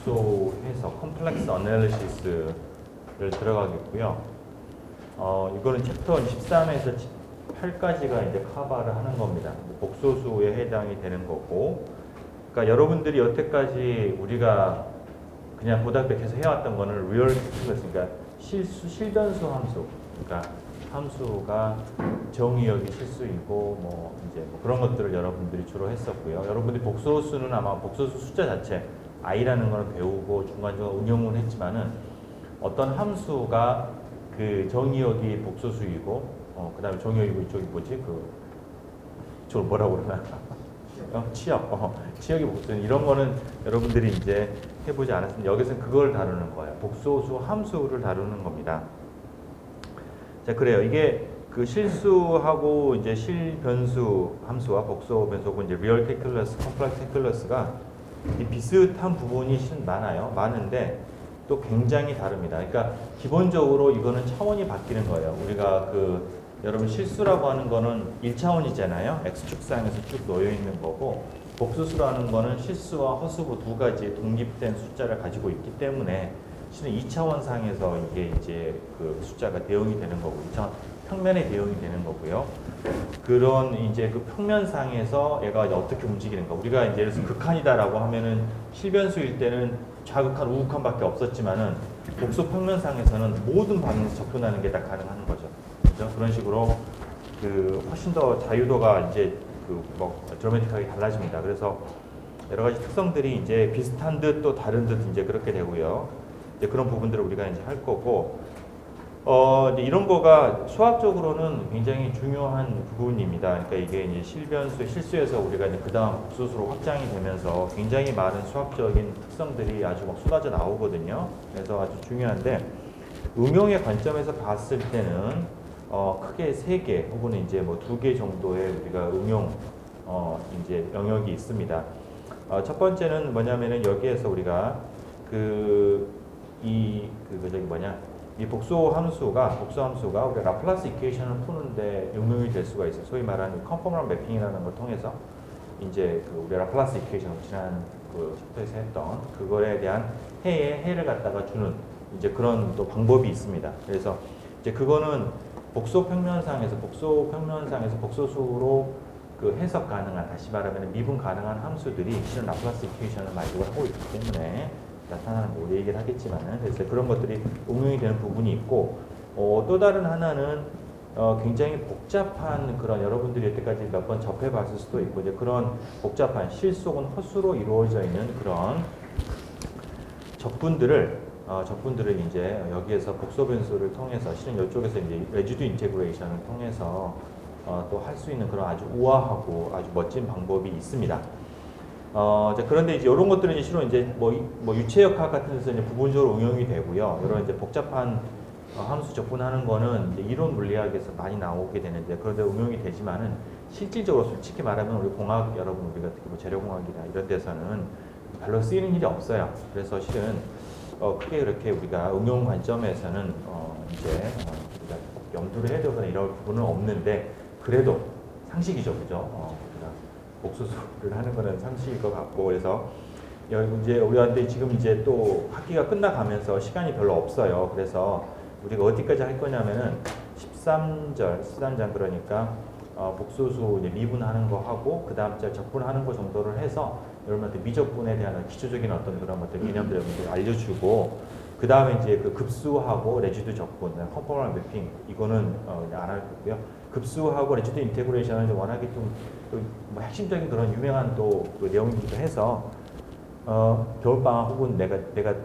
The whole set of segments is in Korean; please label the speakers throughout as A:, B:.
A: 복소 해석, 컴플렉스 어널리시스를 들어가겠고요. 이거는 챕터 13에서 8까지가 이제 커버를 하는 겁니다. 복소수에 해당이 되는 거고, 그러니까 여러분들이 여태까지 우리가 그냥 고등학교 때에서 해왔던 거는 리얼 캘큘러스, 그러니까 실변수 함수, 그러니까 함수가 정의역이 실수이고 뭐 이제 뭐 그런 것들을 여러분들이 주로 했었고요. 여러분들이 복소수는 아마 복소수 숫자 자체 i라는 거는 배우고 중간중간 응용을 했지만은 어떤 함수가 그 정의역이 복소수이고 그다음에 정의역이고 이쪽이 뭐지 저걸 뭐라고 그러나 치역이 복수 이런 거는 여러분들이 이제 해보지 않았으면 여기서는 그걸 다루는 거예요. 복소수 함수를 다루는 겁니다. 자, 그래요. 이게 그 실수하고 이제 실변수 함수와 복소 변수고 이제 리얼 캘큘러스, 컴플렉스 캘큘러스가 비슷한 부분이 많아요. 많은데 또 굉장히 다릅니다. 그러니까 기본적으로 이거는 차원이 바뀌는 거예요. 우리가 여러분 실수라고 하는 거는 1차원이잖아요. X축상에서 쭉 놓여 있는 거고, 복소수라는 거는 실수와 허수부 두 가지 독립된 숫자를 가지고 있기 때문에 실은 2차원상에서 이게 이제 그 숫자가 대응이 되는 거고, 2차원 평면에 대응이 되는 거고요. 그런 이제 그 평면상에서 얘가 이제 어떻게 움직이는가. 우리가 이제 예를 들어서 극한이다라고 하면은 실변수일 때는 좌극한, 우극한밖에 없었지만은 복소 평면상에서는 모든 방향에서 접근하는 게 다 가능한 거죠. 그죠? 그런 식으로 훨씬 더 자유도가 이제 드라마틱하게 달라집니다. 그래서 여러 가지 특성들이 이제 비슷한 듯 또 다른 듯 이제 그렇게 되고요. 이제 그런 부분들을 우리가 이제 할 거고, 이제 이런 거가 수학적으로는 굉장히 중요한 부분입니다. 그러니까 이게 이제 실수에서 우리가 이제 그 다음 복소수로 확장이 되면서 굉장히 많은 수학적인 특성들이 아주 막 쏟아져 나오거든요. 그래서 아주 중요한데, 응용의 관점에서 봤을 때는 크게 3개 혹은 이제 뭐 2개 정도의 우리가 응용 이제 영역이 있습니다. 첫 번째는 뭐냐면은 여기에서 우리가 이 복소 함수가 우리가 라플라스 이퀘이션을 푸는데 응용이 될 수가 있어요. 소위 말하는 컨포멀 매핑이라는 걸 통해서 이제 우리 라플라스 이퀘이션 지난 챕터에서 했던 그거에 대한 해를 갖다가 주는 이제 그런 또 방법이 있습니다. 그래서 이제 그거는 복소 평면상에서 복소수로 해석 가능한, 다시 말하면 미분 가능한 함수들이 실은 라플라스 이퀘이션을 만족을 하고 있기 때문에 나타나는 뭐 얘기를 하겠지만은, 그래서 그런 것들이 응용이 되는 부분이 있고, 또 다른 하나는 굉장히 복잡한 그런 여러분들이 여태까지 몇 번 접해봤을 수도 있고, 이제 그런 복잡한 실수 혹은 허수로 이루어져 있는 그런 적분들을 이제 여기에서 복소 변수를 통해서 실은 이쪽에서 이제 레지듀 인테그레이션을 통해서 또 할 수 있는 그런 아주 우아하고 아주 멋진 방법이 있습니다. 그런데 이제 이런 것들은 이제 실은 이제 뭐 유체역학 같은 데서 이제 부분적으로 응용이 되고요. 이런 이제 복잡한 함수 접근하는 거는 이제 이론 물리학에서 많이 나오게 되는데, 그런데 응용이 되지만은 실질적으로 솔직히 말하면 우리 공학 여러분, 우리가 특히 뭐 재료공학이나 이런 데서는 별로 쓰이는 일이 없어요. 그래서 실은 크게 그렇게 우리가 응용 관점에서는 이제 우리가 염두를 해야 되거나 이런 부분은 없는데, 그래도 상식이죠, 그죠? 우리가 복소수를 하는 거는 상식일 것 같고, 그래서 이제 우리한테 지금 이제 또 학기가 끝나가면서 시간이 별로 없어요. 그래서 우리가 어디까지 할 거냐면은 13장 그러니까 복소수 이제 미분하는 거 하고 그 다음 절 적분하는 거 정도를 해서 여러분한테 미적분에 대한 기초적인 어떤 그런 것들 개념들 여러분들 알려주고, 그 다음에 이제 그 급수하고 레지듀 적분, 컨포멀 매핑 이거는 안 할 거고요. 급수하고 레지듀 인테그레이션은 워낙에 뭐 핵심적인 그런 유명한 또 내용이기도 해서 겨울방학 혹은 내가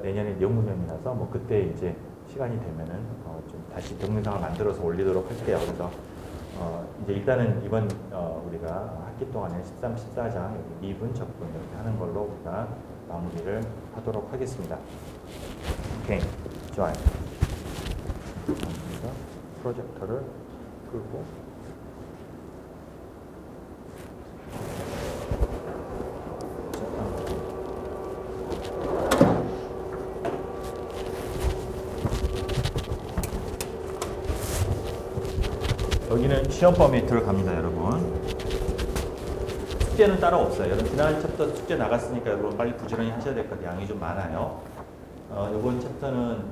A: 내년에 연구년이라서 뭐 그때 이제 시간이 되면은 좀 다시 동영상을 만들어서 올리도록 할게요. 그래서 이제 일단은 이번 우리가 학기 동안에 13, 14장 미분, 적분 이렇게 하는 걸로 우리가 마무리를 하도록 하겠습니다. 오케이, 좋아요. 프로젝터를 끄고 여기는 시험 범위 들어갑니다, 여러분. 숙제는 따로 없어요. 여러분 지난 챕터 숙제 나갔으니까 여러분 빨리 부지런히 하셔야 될 것 같아요. 양이 좀 많아요. 이번 챕터는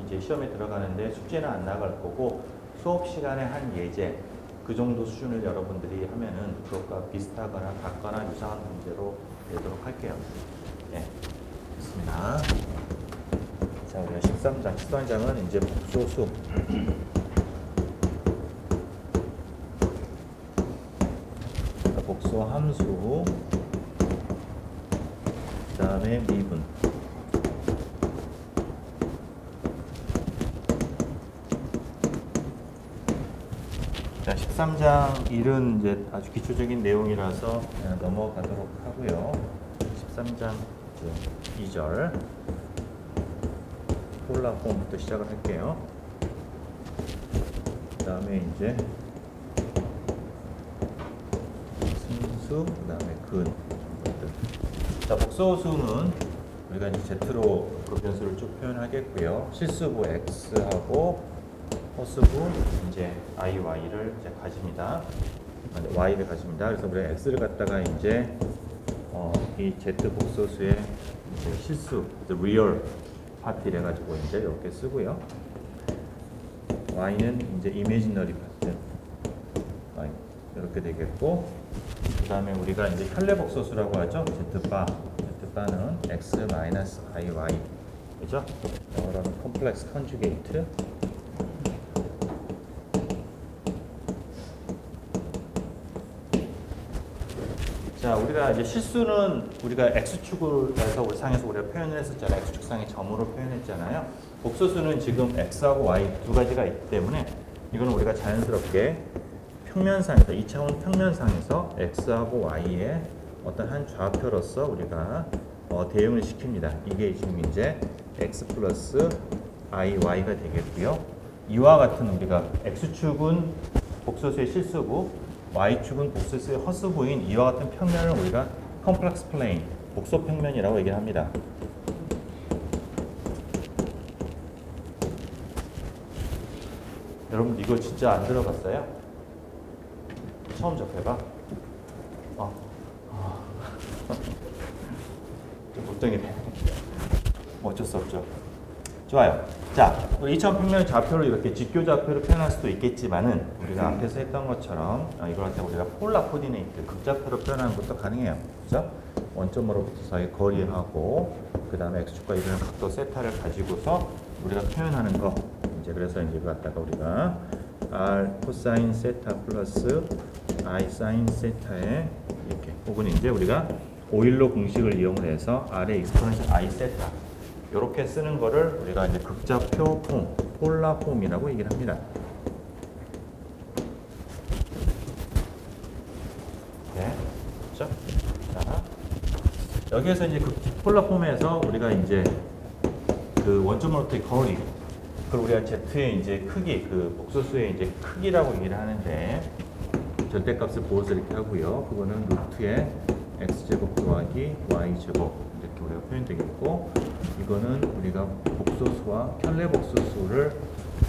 A: 이제 시험에 들어가는데 숙제는 안 나갈 거고 수업 시간에 한 예제 그 정도 수준을 여러분들이 하면은 그것과 비슷하거나 같거나 유사한 문제로 내도록 할게요. 네, 좋습니다. 자, 우리가 13장, 13장은 이제 복소수. 복소 함수, 그 다음에 미분. 자, 13장 1은 이제 아주 기초적인 내용이라서 넘어가도록 하고요. 13장 2절 폴라폼부터 시작을 할게요. 그 다음에 이제 승수, 그 다음에 근. 자, 복소수는 우리가 이제 Z로 그 변수를 쭉 표현하겠고요. 실수부 X하고 허수부 이제 I, Y를 이제 가집니다. Y를 가집니다. 그래서 우리가 X를 갖다가 이제 이 Z 복소수의 이제 실수, real 파트를 해가지고 이제 이렇게 쓰고요. Y는 이제 imaginary 파트, Y 이렇게 되겠고, 그 다음에 우리가 이제 현례 복소수라고 하죠. Z바는 X 마이너스 I, Y, 그죠? 영어로는 컴플렉스 컨주게이트. 자, 우리가 이제 실수는 우리가 X축에서 우리 상에서 우리가 표현을 했었잖아요. X축상의 점으로 표현했잖아요. 복소수는 지금 X하고 Y 두 가지가 있기 때문에 이거는 우리가 자연스럽게 평면상에서 2차원 평면상에서 X하고 Y의 어떤 한 좌표로서 우리가 대응을 시킵니다. 이게 지금 이제 X 플러스 I, Y가 되겠고요. 이와 같은 우리가 X축은 복소수의 실수부, Y축은 복소수의 허수부인 이와 같은 평면을 우리가 컴플렉스 플레인, 복소 평면이라고 얘기를 합니다. 여러분 이거 진짜 안 들어봤어요? 처음 접해봐? 좀 걱정이 돼. 뭐 어쩔 수 없죠. 좋아요. 자, 2차원 평면 좌표를 이렇게 직교 좌표로 표현할 수도 있겠지만은 우리가 앞에서 했던 것처럼 이걸 갖다 우리가 폴라 코디네이트, 극좌표로 표현하는 것도 가능해요. 그죠? 원점으로부터 사이 거리하고 그 다음에 x축과 이르는 각도 세타를 가지고서 우리가 표현하는 거. 이제 그래서 이제 이거 갖다가 우리가 r 코사인 세타 플러스 i 사인 세타에 이렇게, 혹은 이제 우리가 오일로 공식을 이용을 해서 r의 익스포넨셜 i 세타 이렇게 쓰는 거를 우리가 이제 극좌표 폼, 폴라 폼이라고 얘기를 합니다. 네, 그렇죠? 자, 여기에서 이제 폴라 폼에서 우리가 이제 그 원점으로부터의 거리, 그걸 우리가 Z의 이제 크기, 그 복소수의 이제 크기라고 얘기를 하는데 절대값을 부어서 이렇게 하고요. 그거는 루트의 x제곱 더하기 y제곱 이렇게 우리가 표현되겠고, 이거는 우리가 복소수와 현례 복소수를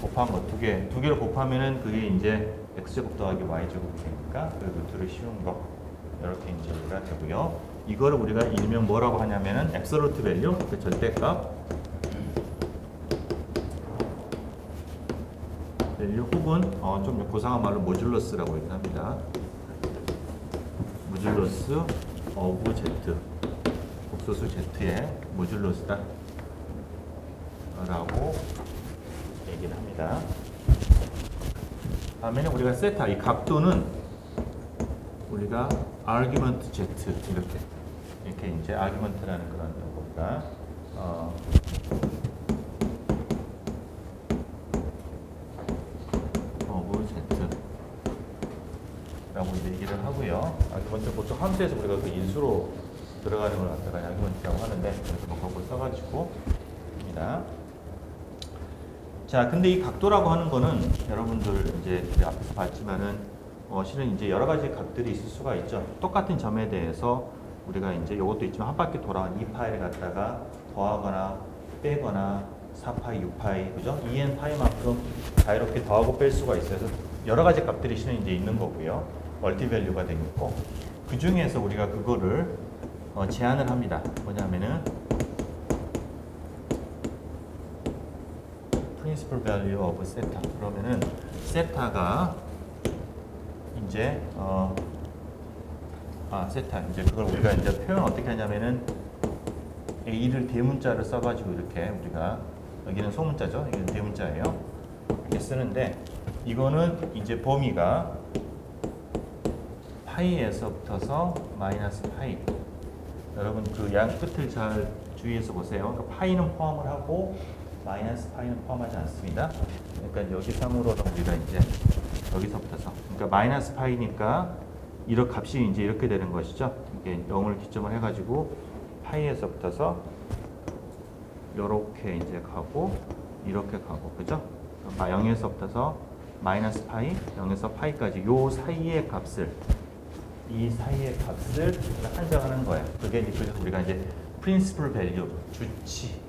A: 곱한 거 두 개를 곱하면은 그게 이제 x제곱 더하기 y제곱이 되니까 그 루트를 씌운 거 이렇게 이제 우리가 되고요. 이거를 우리가 일명 뭐라고 하냐면은 앱솔루트 밸류, 그 절대값 밸류, 혹은 좀 고상한 말로 모듈러스라고 얘기합니다. 모듈러스 오브 Z, 복소수 Z의 모듈러스다 라고 얘기를 합니다. 다음에는 우리가 세타, 이 각도는 우리가 아규먼트 Z 이렇게 이제 아규먼트라는 그런 우리가 오브 Z 라고 이제 얘기를 하고요. 아규먼트 보통 함수에서 우리가 그 인수로 들어가는 걸 갖다가 아규먼트라고 하는데, 그래서 뭐 그걸 써가지고 입니다. 자, 근데 이 각도라고 하는 거는 여러분들 이제 앞에서 봤지만은 실은 이제 여러 가지 각들이 있을 수가 있죠. 똑같은 점에 대해서 우리가 이제 이것도 있지만 한 바퀴 돌아간 2파이를 갖다가 더하거나 빼거나 4파이, 6파이, 그죠? 2n 파이만큼 자유롭게 더하고 뺄 수가 있어요. 그래서 여러 가지 값들이 실은 이제 있는 거고요. 멀티밸류가 되겠고, 그 중에서 우리가 그거를 제한을 합니다. 뭐냐면은 principal value of 세타. 그러면은 세타가 이제 세타 이제 그걸 우리가 이제 표현 어떻게 하냐면은 A를 대문자를 써가지고 이렇게 우리가 여기는 소문자죠. 여기는 대문자예요. 이렇게 쓰는데 이거는 이제 범위가 파이에서부터서 마이너스 파이. 여러분 그 양 끝을 잘 주의해서 보세요. 그러니까 파이는 포함을 하고 마이너스 파이는 포함하지 않습니다. 그러니까 여기 3으로는 우리가 이제 여기서부터서 그러니까 마이너스 파이니까 이렇게 값이 이제 이렇게 되는 것이죠. 이게 0을 기점을 해가지고 파이에서부터서 이렇게 이제 가고 이렇게 가고 그죠? 0에서부터서 마이너스 파이, 0에서 파이까지 요 사이의 값을 이 사이의 값을 한정하는 거예요. 그게 그래서 우리가 이제 principal value 주치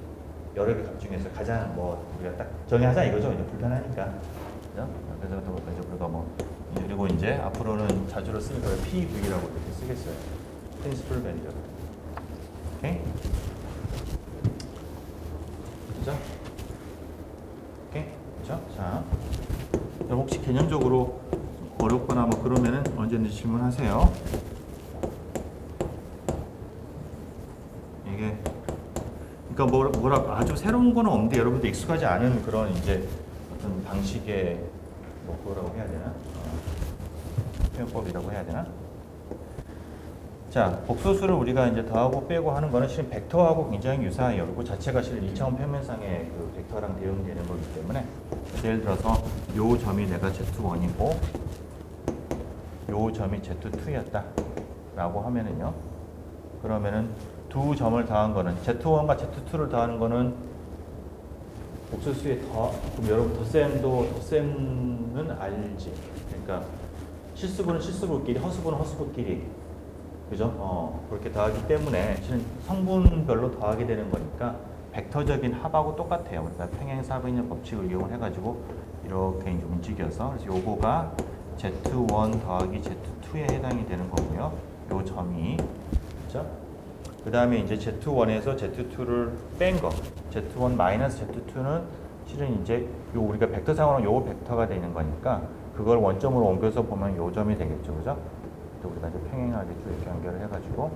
A: 여러 개 값 중에서 가장 뭐 우리가 딱 정의하자 이거죠. 이제 불편하니까 그죠? 그래서 이제 우리가 뭐 그리고 이제 앞으로는 자주로 쓰는 걸 PV라고 이렇게 쓰겠어요. principal value. 오케이? 그죠? 오케이? 그죠? 자, 여러분 혹시 개념적으로 어렵거나 뭐 그러면은 언제든지 질문하세요. 이게 그러니까 뭐라 아주 새로운 거는 없는데 여러분들 익숙하지 않은 그런 이제 어떤 방식의 뭐 그거라고 해야 되나? 표현법이라고 해야 되나? 자, 복소수를 우리가 이제 더하고 빼고 하는 거는 실은 벡터하고 굉장히 유사해요. 그리고 자체가 실은 2차원 평면상의 그 벡터랑 대응되는 거기 때문에 예를 들어서 요 점이 내가 Z1이고 요 점이 Z2였다 라고 하면은요. 그러면은 두 점을 더한 거는 Z1과 Z2를 더하는 거는 복소수의 그럼 여러분 덧셈은 알지. 그러니까 실수분은 실수분끼리, 허수분은 허수분끼리. 그죠? 그렇게 더하기 때문에 실은 성분별로 더하게 되는 거니까 벡터적인 합하고 똑같아요. 그러니까 평행사분의 법칙을 이용을 해가지고 이렇게 이제 움직여서 그래서 요거가 Z1 더하기 Z2에 해당이 되는 거고요. 요 점이 그죠? 그 다음에 이제 Z1에서 Z2를 뺀 거, Z1 마이너스 Z2는 실은 이제 요 우리가 벡터상으로는 요 벡터가 되는 거니까 그걸 원점으로 옮겨서 보면 요 점이 되겠죠, 그죠? 또 우리가 이제 평행하게 쭉 이렇게 연결을 해가지고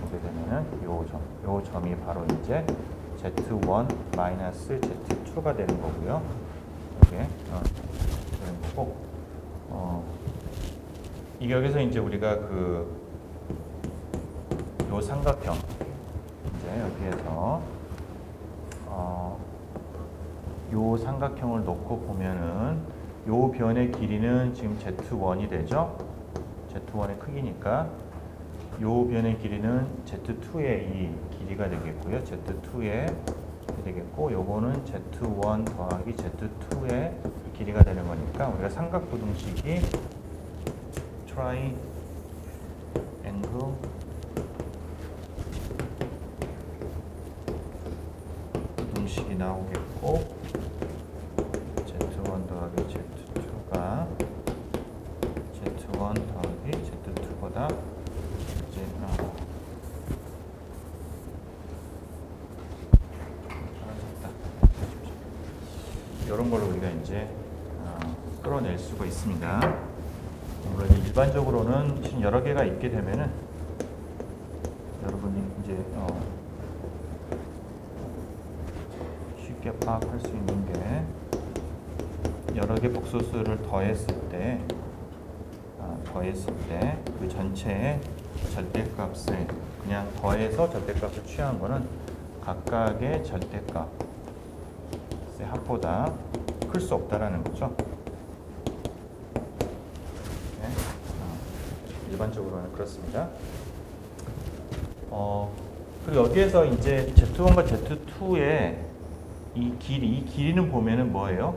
A: 보게 되면은 요 점이 바로 이제 Z1 마이너스 Z2가 되는 거고요. 이게 그런 거고, 이게 여기서 이제 우리가 요 삼각형 이제 여기에서 요 삼각형을 놓고 보면은 요 변의 길이는 지금 Z1이 되죠. Z1의 크기니까 요 변의 길이는 Z2의 이 길이가 되겠고요. Z2의 되겠고 요거는 Z1 더하기 Z2의 길이가 되는 거니까 우리가 삼각부등식이 트라이앵글 부등식이 나오겠고 Z1 더하기 Z2가 Z1 더하기 Z2보다 이제 이런 걸로 우리가 이제 끌어낼 수가 있습니다. 물론 일반적으로는 지금 여러 개가 있게 되면은 여러분이 이제 쉽게 파악할 수 있는 게 여러 개 복소수를 더했을 때 그 전체의 절대값을 그냥 더해서 절대값을 취한 거는 각각의 절대값의 합보다 클 수 없다라는 거죠. 네. 일반적으로는 그렇습니다. 그리고 여기에서 이제 Z1과 Z2의 이 길이는 보면은 뭐예요?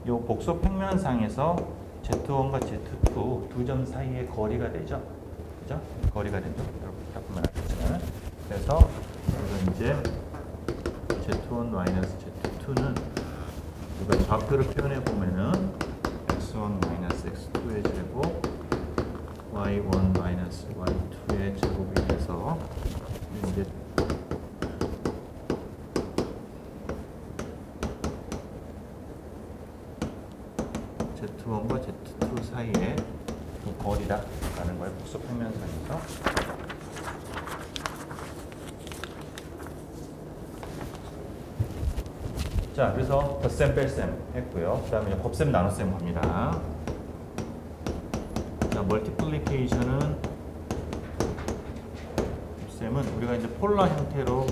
A: 요 복소 평면상에서 Z1과 Z2 두 점 사이의 거리가 되죠. 그죠? 거리가 되죠. 이렇게 딱 보면 알겠지만. 그래서 이거 이제 Z1 마이너스 Z2는 우리가 좌표를 표현해 보면은 X1 마이너스 X2의 제곱 y1 마이너스 y2의 제곱이 돼서 이제 z1과 z2 사이에 이 거리다라는 거예요. 복수평면상에서. 자, 그래서 덧셈 뺄셈 했고요. 그 다음에 곱셈 나눗셈 갑니다. 자, 멀티플리케이션은 곱셈은 우리가 이제 폴라 형태로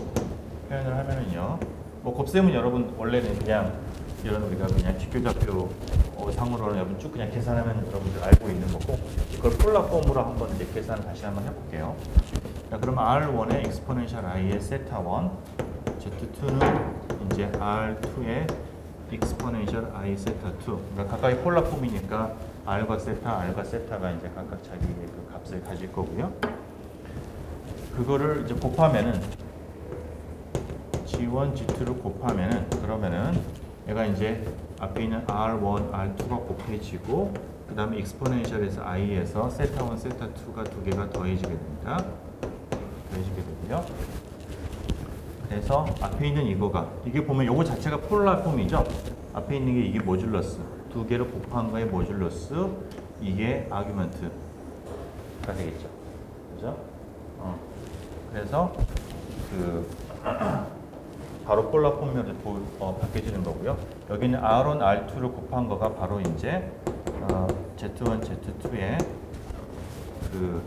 A: 표현을 하면은요. 뭐 곱셈은 여러분 원래는 그냥 이런 우리가 그냥 직교좌표 상으로는 여러분 쭉 그냥 계산하면 여러분들 알고 있는 거고, 이걸 폴라 폼으로 한번 이제 계산을 다시 한번 해볼게요. 자, 그럼 R1의 exponential i의 세타 1, Z2는 이제 R2의 exponential I 세타 2. 그러니까 각각의 폴라 폼이니까 R과 세타, R과 세타가 이제 각각 자기의 그 값을 가질 거고요. 그거를 이제 곱하면은 G1, G2를 곱하면은 그러면은 얘가 이제 앞에 있는 R1, R2가 곱해지고 그 다음에 exponential에서 I에서 세타 1, 세타 2가 두 개가 더해지게 됩니다. 더해지게 되고요. 그래서 앞에 있는 이거가 이게 보면 요거 자체가 폴라 폼이죠. 앞에 있는 게 이게 모듈러스, 두 개를 곱한 거의 모듈러스, 이게 아규먼트가 되겠죠. 그죠? 그래서 그 바로 폴라 폼으로 바뀌어지는 거고요. 여기는 R1, R2를 곱한 거가 바로 이제 Z1, Z2의 그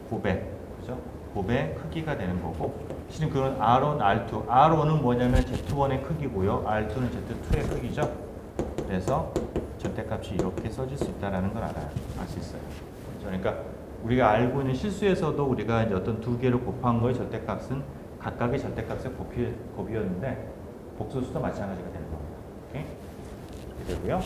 A: 곱의, 그죠? 곱의 크기가 되는 거고, 실은 그건 R1, R2. R1은 뭐냐면 Z1의 크기고요. R2는 Z2의 크기죠. 그래서 절대값이 이렇게 써질 수 있다는 걸 알 수 있어요. 그렇죠? 그러니까 우리가 알고 있는 실수에서도 우리가 이제 어떤 두 개를 곱한 거의 절대값은 각각의 절대값의 곱이었는데 복소수도 마찬가지가 되는 겁니다. 오케이? 이렇게 되고요.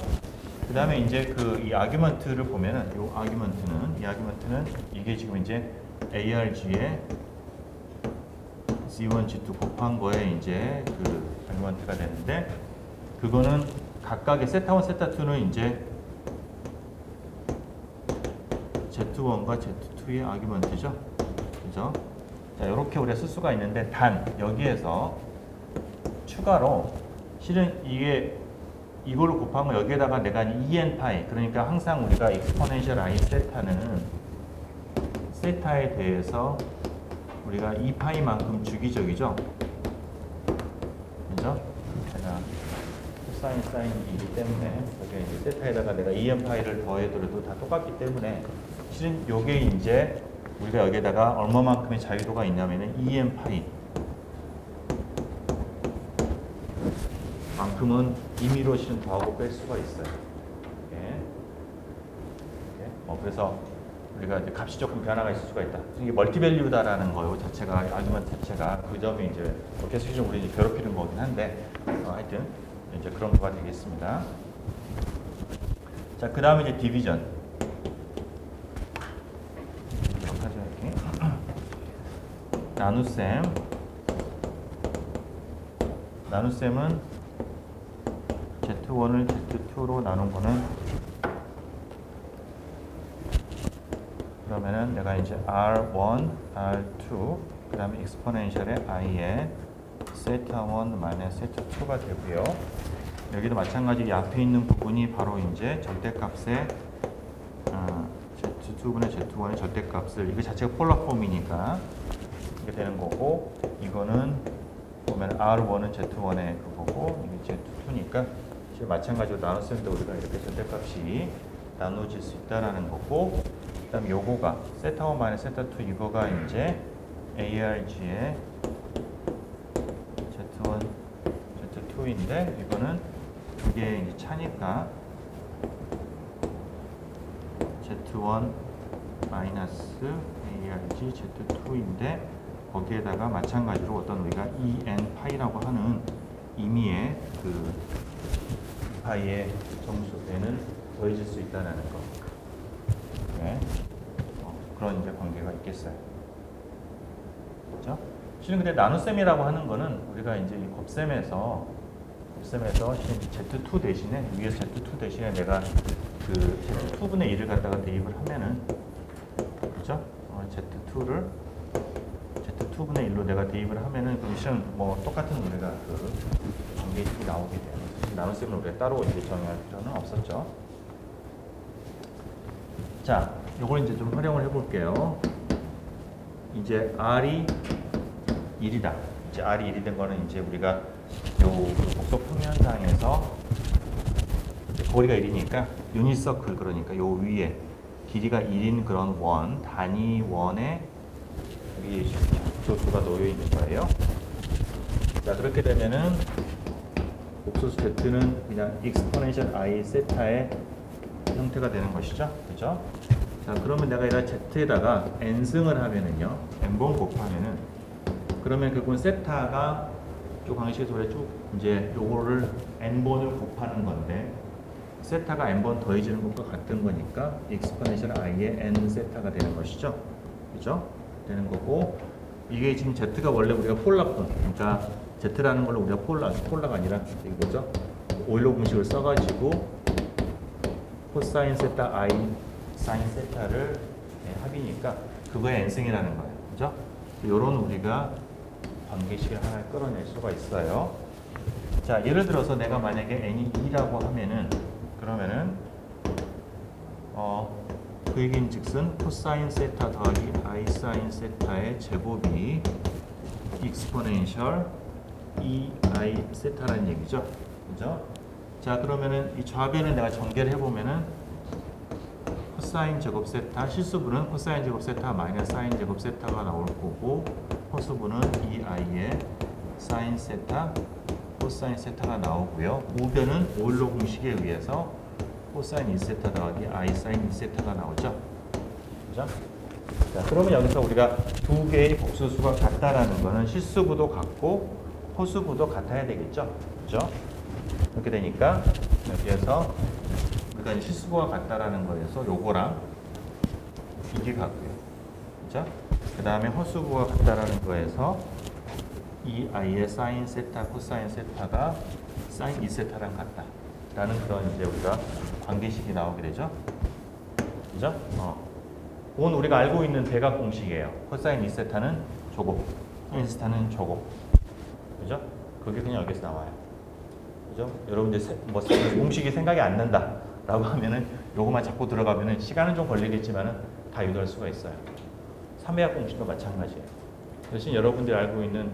A: 그 다음에 이제 그 이 아규먼트를 보면은 이 아규먼트는 이게 지금 이제 ARG의 G1, G2 곱한 거에 이제 그 아규먼트가 되는데, 그거는 각각의 세타 1, 세타 2는 이제 Z1과 Z2의 아규먼트죠. 그죠? 자, 이렇게 우리가 쓸 수가 있는데, 단 여기에서 추가로 실은 이걸로 곱한 거 여기에다가 내가 2n 파이, 그러니까 항상 우리가 exponential I 세타는 세타에 대해서 우리가 2파이만큼 주기적이죠. 그죠? 제가 사인이기 때문에 여기 이제 세타에다가 내가 2n 파이를 더해도 다 똑같기 때문에 실은 요게 이제 우리가 여기에다가 얼마만큼의 자유도가 있냐면은 2n 파이 만큼은 임의로 실은 더하고 뺄 수가 있어요. 그래서 우리가 이제 값이 조금 변화가 있을 수가 있다. 이게 멀티밸류다라는 거요 자체가, 아규먼트 자체가 그 점이 이제 계속 좀 우리 괴롭히는 거긴 한데, 하여튼 이제 그런 거가 되겠습니다. 자, 그 다음에 이제 디비전. 나눗셈은 Z1을 Z2로 나눈 거는, 그러면은 내가 이제 R1, R2, 그 다음에 exponential의 I에 세타 1 마이너스 세타 2가 되고요. 여기도 마찬가지 이 앞에 있는 부분이 바로 이제 절대값의 Z2분의 Z1의 절대값을, 이거 자체가 폴라 폼이니까 이게 되는 거고, 이거는 보면 R1은 Z1의 그거고 이게 Z2니까 지금 마찬가지로 나눗셈도 우리가 이렇게 절대값이 나눠질 수 있다라는 거고, 그 다음에 요거가 세타 1 마이너스 세타 2, 이거가 이제 ARG의 Z1, Z2인데 이거는 이게 이제 차니까 Z1 마이너스 ARG Z2인데, 거기에다가 마찬가지로 어떤 우리가 EN 파이라고 하는 임의의 그 파이의 정수배는 더해질 수 있다는 거. 네. 그런 이제 관계가 있겠어요. 그렇죠? 실은 근데 나눗셈이라고 하는 거는 우리가 이제 이 곱셈에서 실은 Z2 대신에, 위에 Z2 대신에 내가 그 Z2분의 1을 갖다가 대입을 하면은 그죠? Z2를 Z2분의 1로 내가 대입을 하면은 그럼 실은 뭐 똑같은 우리가 그 관계식이 나오게 돼요. 나눗셈을 우리가 따로 이제 정의할 필요는 없었죠. 자, 요걸 이제 좀 활용을 해볼게요. 이제 R이 1이다. 이제 R이 1이 된 거는 이제 우리가 요 복소 평면상에서 거리가 1이니까 유닛 서클, 그러니까 요 위에 길이가 1인 그런 원, 단위 원에 위에 복소수가 놓여 있는 거예요. 자, 그렇게 되면은 복소수 Z는 그냥 exponential I 세타의 형태가 되는 것이죠. 그죠? 자, 그러면 내가 이런 Z에다가 n승을 하면은요, n번 곱하면은, 그러면 결국은 세타가 요 방식에서 우리가 쭉 이제 요거를 n번을 곱하는 건데, 세타가 n번 더해지는 것과 같은 거니까 exponential i의 n 세타가 되는 것이죠. 그죠? 되는 거고, 이게 지금 Z가 원래 우리가 폴라폰, 그러니까 Z라는 걸 우리가 폴라가 아니라 이게 뭐죠? 오일러 공식을 써가지고 코사인 세타 i 사인 세타를 합이니까 그거의 n승이라는 거예요. 그죠? 요런 우리가 관계식을 하나 끌어낼 수가 있어요. 자, 예를 들어서 내가 만약에 n이 2라고 하면은, 그러면은 그 얘기인 즉슨 코사인 세타 더하기 i 사인 세타의 제곱이 익스포넨셜 e i 세타라는 얘기죠. 그죠? 자, 그러면은 이 좌변을 내가 전개를 해보면은 코사인 제곱 세타, 실수분은 코사인 제곱 세타 마이너스 사인 제곱 세타가 나올 거고, 허수분은 e i의 사인 세타, 코사인 세타가 나오고요. 우변은 오일러 공식에 의해서 코사인 1세타 더하기 i 사인 2세타가 나오죠. 그죠? 자, 그러면 여기서 우리가 두 개의 복소수가 같다라는 거는 실수부도 같고 허수부도 같아야 되겠죠. 그죠? 그렇게 되니까 여기에서 우리가 실수부가 같다라는 거에서 요거랑 이게 같고요. 그죠? 그 다음에 허수부가 같다라는 거에서 이 i의 사인 세타, 코사인 세타가 사인 2세타랑 같다. 라는 그런 이제 우리가 관계식이 나오게 되죠. 그죠? 그건 우리가 알고 있는 대각 공식이에요. 코사인 2세타는 조곱, 사인 2세타는 조곱. 그죠? 그게 그냥 여기서 나와요. 그죠? 여러분들 뭐 공식이 생각이 안 난다 라고 하면은 요것만 자꾸 들어가면은 시간은 좀 걸리겠지만은 다 유도할 수가 있어요. 3회학 공식도 마찬가지예요. 대신 여러분들이 알고 있는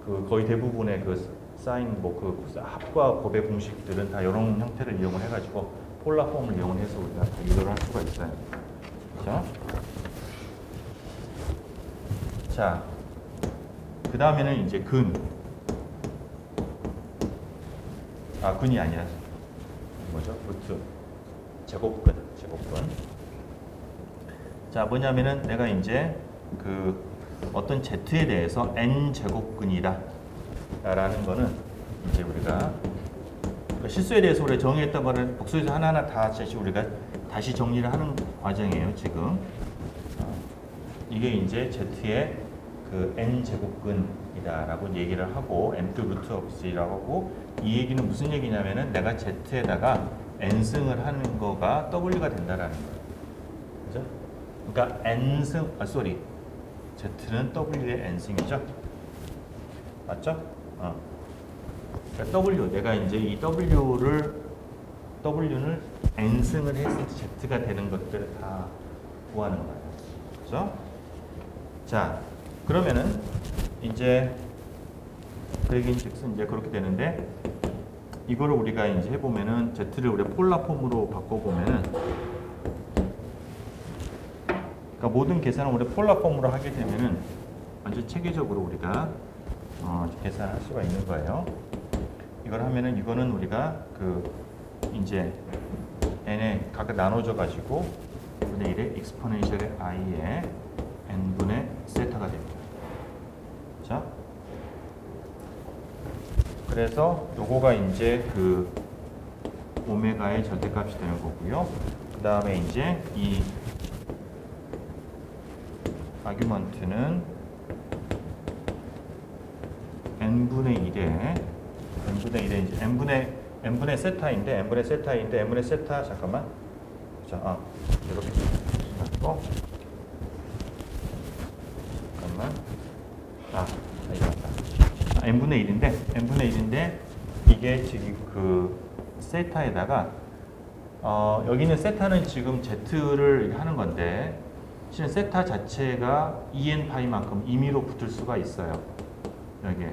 A: 그 거의 대부분의 그 사인 그 합과 곱의 공식들은 다 이런 형태를 이용을 해가지고 폴라 폼을 이용해서 우리가 다 유도를 할 수가 있어요. 그렇죠? 자, 그 다음에는 이제 근이 아니라 뭐죠? 루트 제곱근. 자, 뭐냐면은 내가 이제 그 어떤 Z에 대해서 n 제곱근이다 라는 거는 이제 우리가 실수에 대해서 우리가 정의했던 거를 복수에서 하나하나 다 우리가 다시 정리를 하는 과정이에요. 지금 이게 이제 Z의 그 n 제곱근이다라고 얘기를 하고 nth 루트 없이라고 하고, 이 얘기는 무슨 얘기냐면은 내가 Z에다가 n승을 하는 거가 w가 된다라는 거예요. 그죠? 그러니까 Z는 w의 n승이죠. 맞죠? 그러니까 내가 이제 이 W는 n승을 했을 때 Z가 되는 것들을 다 구하는 거예요. 그죠? 자, 그러면은 이제 그 얘기인즉슨 이제 그렇게 되는데, 이거를 우리가 이제 해보면은 Z를 우리가 폴라 폼으로 바꿔보면은, 그러니까 모든 계산을 우리 폴라 폼으로 하게 되면은 완전 체계적으로 우리가 계산할 수가 있는 거예요. 이걸 하면은 이거는 우리가 이제 n에 각각 나눠져 가지고 분의 1의 exponential i의 n분의 세타가 됩니다. 자, 그래서 요거가 이제 그 오메가의 절대값이 되는 거고요. 그 다음에 이제 이 아규먼트는 n분의 1에 이제 n분의 세타인데 n분의 세타 잠깐만. 자, 이렇게 갖고 잠깐만. 이거 맞다. n분의 1인데 이게 지금 그 세타에다가 여기는 세타는 지금 z를 하는 건데 실은 세타 자체가 2n파이만큼 임의로 붙을 수가 있어요. 여기에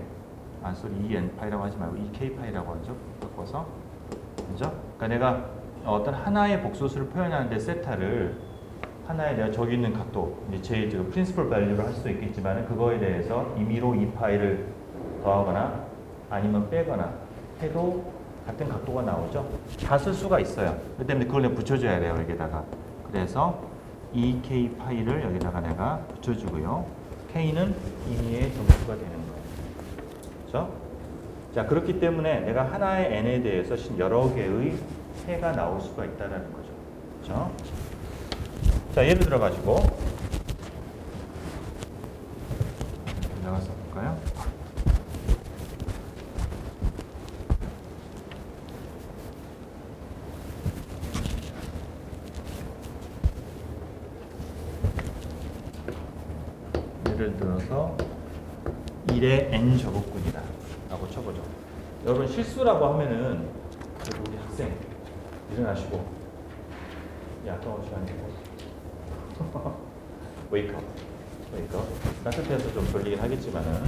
A: 소리 2n파이라고 하지 말고 2k파이라고 하죠. 바꿔서. 그죠? 그러니까 내가 어떤 하나의 복소수를 표현하는데 세타를 하나의 내가 저기 있는 각도, 이제 제일 그 프린시플 밸류로 할 수도 있겠지만 그거에 대해서 임의로 2파이를 더하거나 아니면 빼거나 해도 같은 각도가 나오죠. 다 쓸 수가 있어요. 그렇기 때문에 그걸 내가 붙여줘야 돼요. 여기다가. 그래서 2k파이를 여기다가 내가 붙여주고요. k는 임의의 점수가 되는 거예요. 그렇죠? 자, 그렇기 때문에 내가 하나의 n에 대해서 여러 개의 해가 나올 수가 있다는 거죠. 그렇죠? 자, 예를 들어 가지고 내가 써볼까요? 예를 들어서 1의 n 제곱근이다 라고 쳐보죠. 여러분 실수라고 하면은 우리 학생 일어나시고 아까운 시간이고 웨이크업 따뜻해서 좀 졸리긴 하겠지만은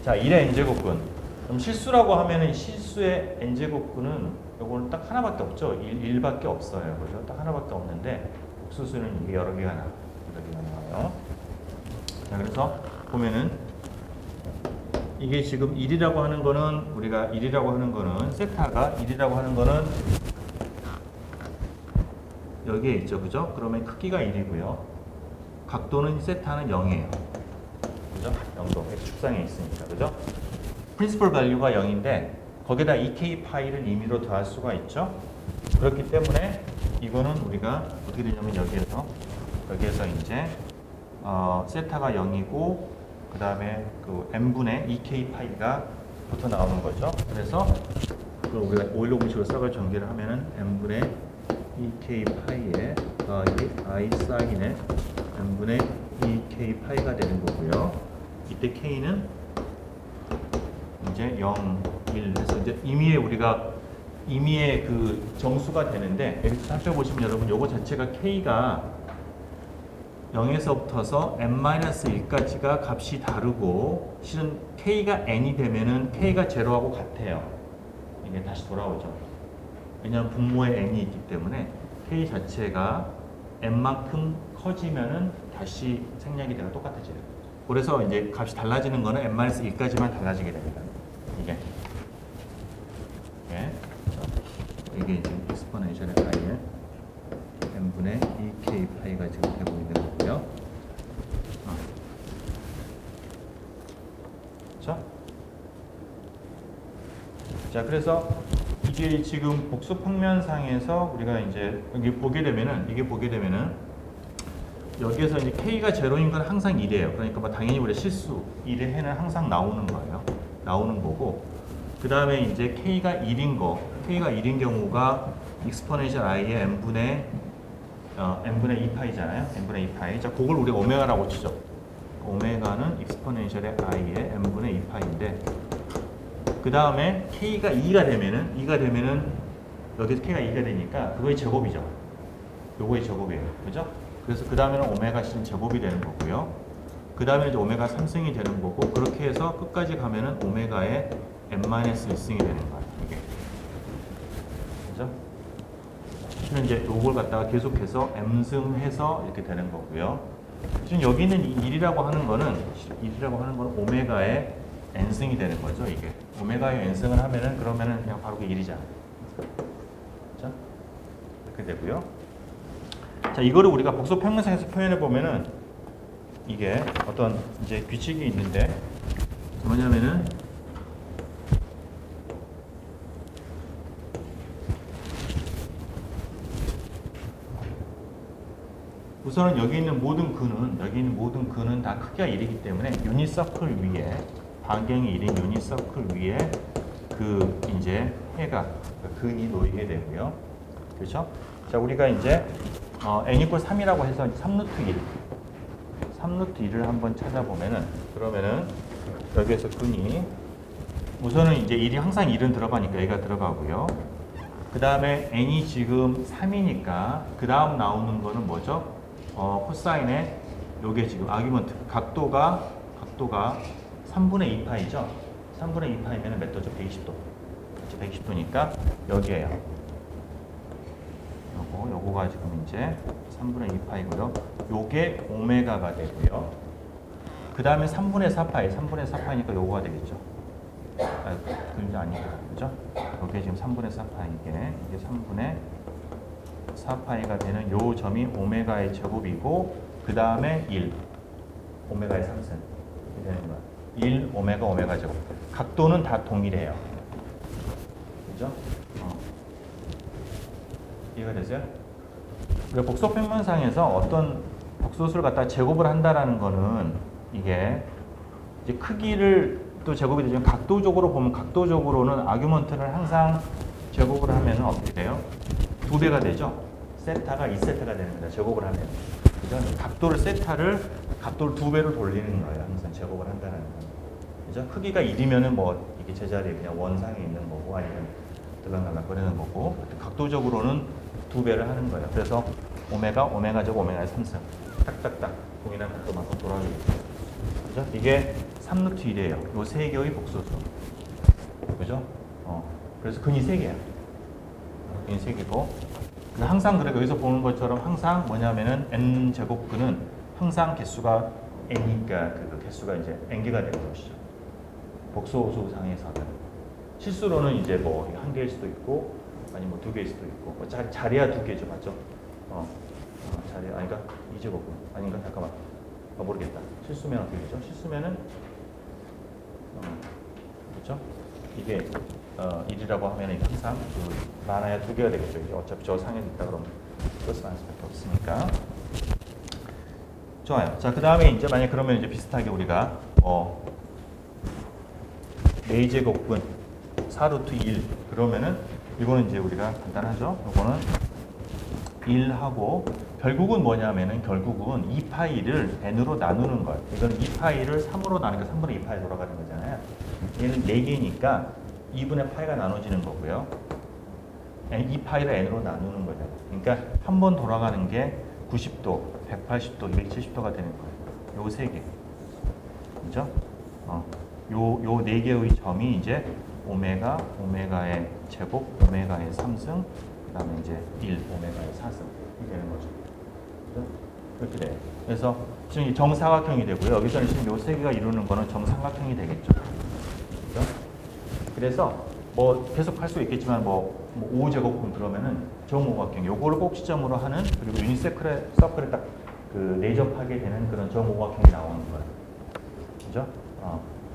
A: 자 1의 n제곱근 그럼 실수라고 하면은 실수의 n제곱근은 요거는 딱 하나밖에 없죠. 1밖에 없어요. 그죠? 딱 하나밖에 없는데 복수수는 이게 여러 개가 나와요. 자, 그래서 보면은 이게 지금 1이라고 하는 거는 우리가 1이라고 하는 거는 세타가 1이라고 하는 거는 여기에 있죠. 그죠? 그러면 크기가 1이고요. 각도는 세타는 0이에요. 그죠? 0도. 축상에 있으니까. 그죠? 프린시플 밸류가 0인데 거기다 2k 파이를 임의로 더할 수가 있죠. 그렇기 때문에 이거는 우리가 어떻게 되냐면 여기에서 이제 세타가 0이고 그 다음에 그 n분의 2k 파이가 붙어 나오는 거죠. 그래서 그걸 우리가 오일로 공식으로 싹을 전개를 하면은 n분의 2k 파이에 i 사인의 n분의 2k 파이가 되는 거고요. 이때 k는 이제 0, 1 해서 이제 임의의 그 정수가 되는데 여기 살펴보시면 여러분 요거 자체가 k가 0에서부터서 n-1까지가 값이 다르고 실은 k가 n이 되면은 k가 0하고 같아요. 이게 다시 돌아오죠. 왜냐하면 분모에 n이 있기 때문에 k 자체가 n만큼 커지면은 다시 생략이 되가 똑같아져요. 그래서 이제 값이 달라지는 거는 n-1까지만 달라지게 됩니다. 이게 이제 익스포넨셜의 i에 n분의 2k 파이가 지금 되고 있는 거고요. 그렇죠? 자, 그래서 이게 지금 복수 평면상에서 우리가 이제 여기 보게 되면은 여기에서 이제 k가 0인 건 항상 1이에요. 그러니까 뭐 당연히 우리 실수 1의 해는 항상 나오는 거예요. 나오는 거고 그 다음에 이제 k가 1인 경우가 익스포넨셜 i의 n분의 2파이잖아요. n분의 2파이. 자, 그걸 우리가 오메가라고 치죠. 오메가는 익스포넨셜의 i의 n분의 2파이인데 그 다음에 k가 2가 되면은 여기서 k가 2가 되니까 그거의 제곱이죠. 요거의 제곱이에요. 그죠? 그래서 그 다음에는 오메가 신 제곱이 되는 거고요. 그 다음에 이제 오메가 3승이 되는 거고 그렇게 해서 끝까지 가면은 오메가의 n-1승이 되는 거예요. 이게. 그죠? 지금 이제 요걸 갖다가 계속해서 m승해서 이렇게 되는 거고요. 지금 여기는 1이라고 하는 거는 오메가의 n승이 되는 거죠. 이게 오메가의 n승을 하면은 그러면은 그냥 바로 그 1이잖아요. 그렇죠? 이렇게 되고요. 자, 이거를 우리가 복수 평면상에서 표현해 보면은 이게 어떤 이제 규칙이 있는데 뭐냐면은 우선은 여기 있는 모든 근은 다 크기가 1이기 때문에 유닛서클 위에 반경이 1인 유닛서클 위에 그 이제 해가 근이 놓이게 되고요. 그렇죠? 자, 우리가 이제 n = 3이라고 해서 3루트 1 3루트 2를 한번 찾아보면은 그러면은 여기에서 근이 우선은 이제 1이 항상 1은 들어가니까 얘가 들어가고요. 그 다음에 n이 지금 3이니까 그 다음 나오는 거는 뭐죠? 코사인의 요게 지금 아규먼트 각도가 3분의 2파이죠. 3분의 2파이면 몇 도죠? 120도. 120도니까 여기에요. 요거가 지금 이제 3분의 2파이고요. 요게 오메가가 되고요. 그 다음에 3분의 4파이니까 요거가 되겠죠. 그림자 아니고 그죠? 여기 지금 3분의 4파이게 이게 3분의 4파이가 되는 요 점이 오메가의 제곱이고 그 다음에 1 오메가의 3승 1 오메가 제곱 각도는 다 동일해요. 그죠? 이해가 되세요? 우리가 복소평면상에서 어떤 복소수를 갖다 제곱을 한다라는 거는 이게 이제 크기를 또 제곱이 되지만 각도적으로 보면 각도적으로는 아규먼트를 항상 제곱을 하면 어떻게 돼요? 2배가 되죠? 세타가 2세타가 되는 거다. 제곱을 하면. 그죠? 각도를 2배로 돌리는 거예요. 항상 제곱을 한다는 거. 그죠? 크기가 1이면은 뭐 이게 제자리에 그냥 원상에 있는 거고 아니면 들락날락거리는 거고 각도적으로는 2배를 하는 거예요. 그래서 오메가 제곱 오메가의 3승 딱딱딱 동일한 각도만큼 돌아가겠죠. 그죠? 이게 3루트 1이에요. 요 세 개의 복소수. 그죠? 그래서 근이 3개야. 근이 3개고. 항상 그래 여기서 보는 것처럼 항상 뭐냐면은 n 제곱근은 항상 개수가 n이니까 그 개수가 이제 n개가 되는 것이죠. 복소수 상에서는. 실수로는 이제 뭐 한 개일 수도 있고 아니면 뭐 2개일 수도 있고 뭐 자리야 2개죠. 맞죠? 자리 아닌가? 2제곱근 아닌가? 잠깐만. 모르겠다. 실수면 어떻게 되죠? 실수면은 그렇죠? 이게 1이라고 하면 항상 많아야 2개가 되겠죠. 이제 어차피 저 상에 있다 그러면 플러스 많을 수밖에 없으니까. 좋아요. 자, 그 다음에 이제 만약 그러면 이제 비슷하게 우리가 4제곱분 4루트 1 그러면은 이거는 이제 우리가 간단하죠. 이거는 1하고 결국은 뭐냐면은 결국은 2파이를 n으로 나누는 거예요. 이거는 2파이를 3으로 나누니까 3분의 2파이 돌아가는 거잖아요. 얘는 4개니까 2분의 파이가 나눠지는 거고요. 2파이를 n으로 나누는 거잖아요. 그러니까 한 번 돌아가는 게 90도, 180도, 270도가 되는 거예요. 요 3개. 그죠? 요 4개의 점이 이제 오메가의 제곱, 오메가의 3승, 그 다음에 이제 1, 오메가의 4승. 이렇게 되는 거죠. 이렇게 돼요. 그래서 지금 정사각형이 되고요. 여기서는 지금 요 3개가 이루는 거는 정삼각형이 되겠죠. 그렇죠? 그래서 뭐 계속 할 수 있겠지만 뭐 5제곱분 그러면은 정오각형 요거를 꼭 시점으로 하는 그리고 유니서클에 딱 그 내접하게 되는 그런 정오각형이 나오는 거예요. 그죠?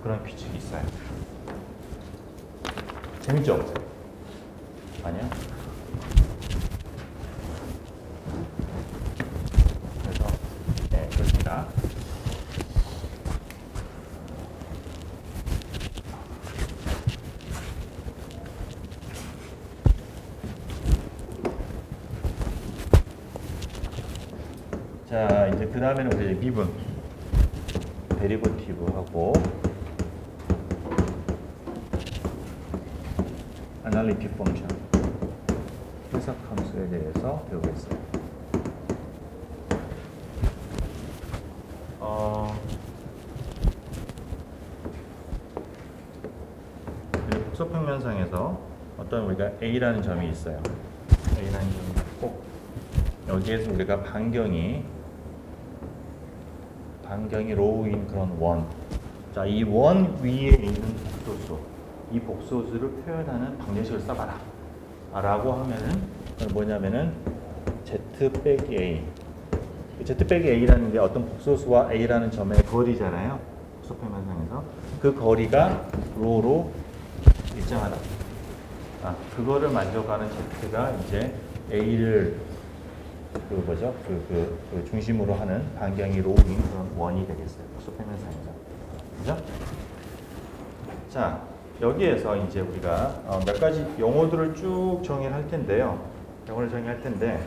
A: 그런 규칙이 있어요. 재밌죠? 아니야? 그래서 네, 그렇습니다. 자, 이제 그 다음에는 우리 미분, 데리버티브하고 애널리틱 펑션, 해석 함수에 대해서 배우겠어요. 복소평면상에서 어떤 우리가 A라는 점이 있어요. A라는 점이 있고 여기에서 우리가 반경이 로우인 그런 원. 자, 이 원 위에 있는 복소수. 이 복소수를 표현하는 방정식을 써봐라. 라고 하면은 뭐냐면은 Z 빼기 A. Z 빼기 A라는 게 어떤 복소수와 A라는 점의 거리잖아요. 복소평면상에서. 그 거리가 로로 일정하다. 그거를 만족하는 Z가 이제 A를 그 중심으로 하는 반경이 로우인 그런 원이 되겠어요. 복소평면상에서. 그죠? 자, 여기에서 이제 우리가 몇 가지 용어들을 쭉 정의를 할 텐데요. 용어를 정의할 텐데,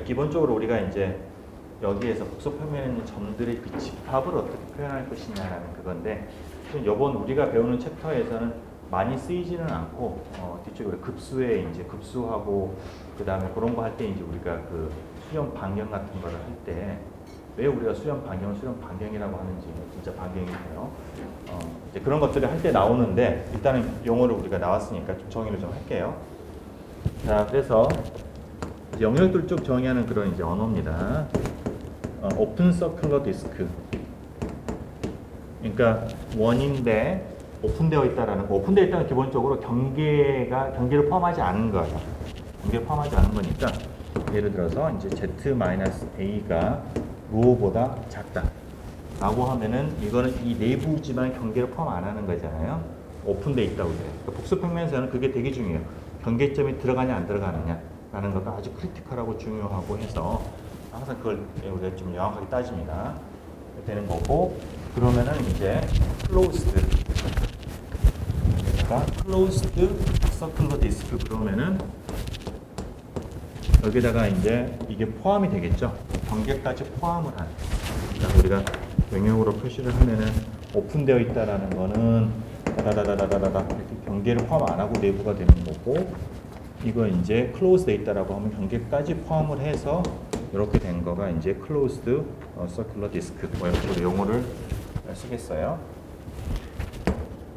A: 기본적으로 우리가 이제 여기에서 복소평면에 있는 점들의 그 집합을 어떻게 표현할 것이냐라는 그건데, 이번 우리가 배우는 챕터에서는 많이 쓰이지는 않고 뒤쪽에 급수에 이제 급수하고 그 다음에 그런 거 할 때 이제 우리가 그 수렴 반경 같은 거를 할 때 왜 우리가 수렴 반경이라고 하는지 진짜 반경이에요. 이제 그런 것들을 할 때 나오는데 일단은 용어를 우리가 나왔으니까 좀 정의를 좀 할게요. 자, 그래서 영역들 쭉 정의하는 그런 이제 언어입니다. 오픈 서큘러 디스크. 그러니까 원인데 오픈되어 있다라는 거. 오픈되어 있다는 기본적으로 경계를 포함하지 않은 거예요. 경계를 포함하지 않은 거니까 예를 들어서 이제 z-a가 로보다 작다 라고 하면은 이거는 이 내부지만 경계를 포함 안 하는 거잖아요. 오픈되어 있다고 그래요. 그러니까 복수평면에서는 그게 되게 중요해요. 경계점이 들어가냐 안 들어가느냐 라는 것도 아주 크리티컬하고 중요하고 해서 항상 그걸 우리가 좀 명확하게 따집니다. 되는 거고, 그러면은 이제 closed circular disk 그러면은 여기다가 이제 이게 포함이 되겠죠. 경계까지 포함을 한. 그러니까 우리가 영역으로 표시를 하면은 오픈되어 있다라는 거는 다다다다다다다 이렇게 경계를 포함 안 하고 내부가 되는 거고, 이거 이제 closed 있다라고 하면 경계까지 포함을 해서 이렇게 된 거가 이제 closed circular disk 뭐 이렇게 용어를 쓰겠어요.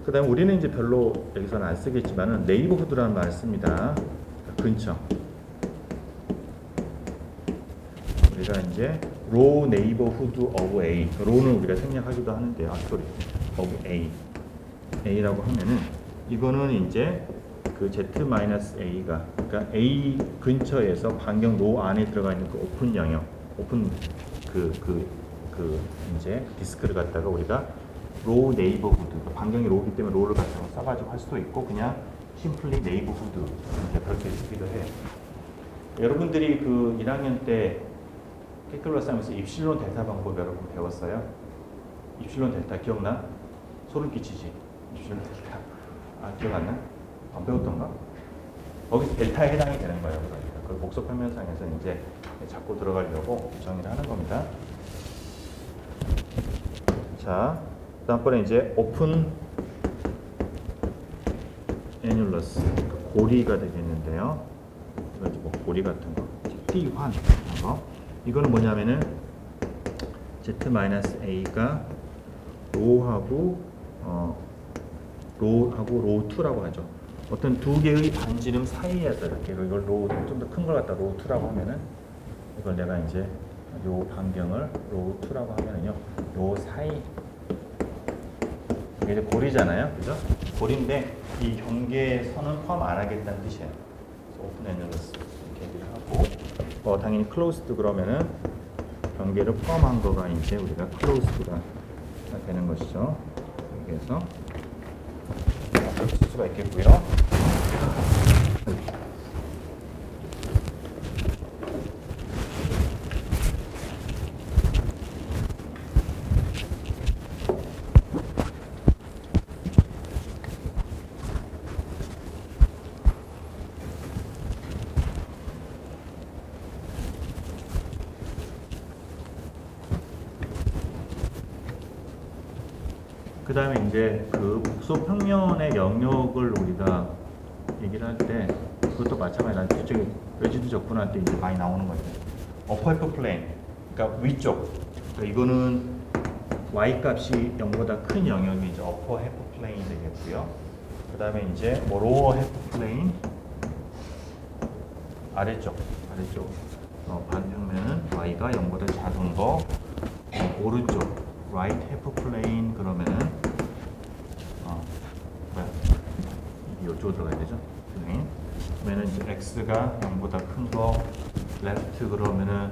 A: 그 다음에 우리는 이제 별로 여기서는 안 쓰겠지만은 네이버후드라는 말을 씁니다. 근처. 우리가 이제 raw neighborhood of A. row는 우리가 생략하기도 하는데요. of A. A라고 하면은 이거는 이제 그 z-a가 그러니까 A 근처에서 반경 로 안에 들어가 있는 그 오픈 영역, 오픈 이제 디스크를 갖다가 우리가 로우 네이버후드, 그러니까 반경이 로우기 때문에 로우를 갖다가 써가지고 할 수도 있고 그냥 심플리 네이버후드 그렇게 쓰기도 해요. 여러분들이 그 1학년 때 calculus 하면서 입실론 델타 방법 여러분 배웠어요? 입실론 델타 기억나? 소름 끼치지? 입실론 델타. 아, 기억 안 나? 안 배웠던가? 거기서 델타에 해당이 되는 거예요. 그러니까 그 복소평면상에서 이제 잡고 들어가려고 정의를 하는 겁니다. 자, 다음번에 이제 오픈 애뉴러스 고리가 되겠는데요. 이거 이제 뭐 고리 같은 거, T환 같은 거. 이거는 뭐냐면은 z-a가 로우하고 로우2라고 하죠. 어떤 두 개의 반지름 사이에서 이렇게 이걸 로우 좀 더 큰 걸 갖다 로우2라고 하면은 이걸 내가 이제 요 반경을 로우2라고 하면은요. 요 사이 이게 이제 고리잖아요. 그죠? 고리인데 이 경계선은 포함 안 하겠다는 뜻이에요. 그래서 오픈 애뉴러스 이렇게 얘기를 하고 당연히 closed 그러면은 경계를 포함한 거가 이제 우리가 closed가 되는 것이죠. 여기에서 쓸 수가 있겠고요. 그 다음에 이제 그 복소평면의 영역을 우리가 얘기를 할 때 그것도 마찬가지로 뒤쪽에 외지도 접근할 때 이제 많이 나오는 거죠. 어퍼 해프 플레인, 그러니까 위쪽. 그러니까 이거는 y 값이 0보다 큰 영역이 이제 어퍼 해프 플레인이 되겠고요. 그 다음에 이제 뭐 로어 해프 플레인, 아래쪽 반평면은 y가 0보다 작은 거, 오른쪽 right half plane 그러면은 이쪽으로 들어가야 되죠. 그러면은 이제 x가 0보다 큰 거, left 그러면은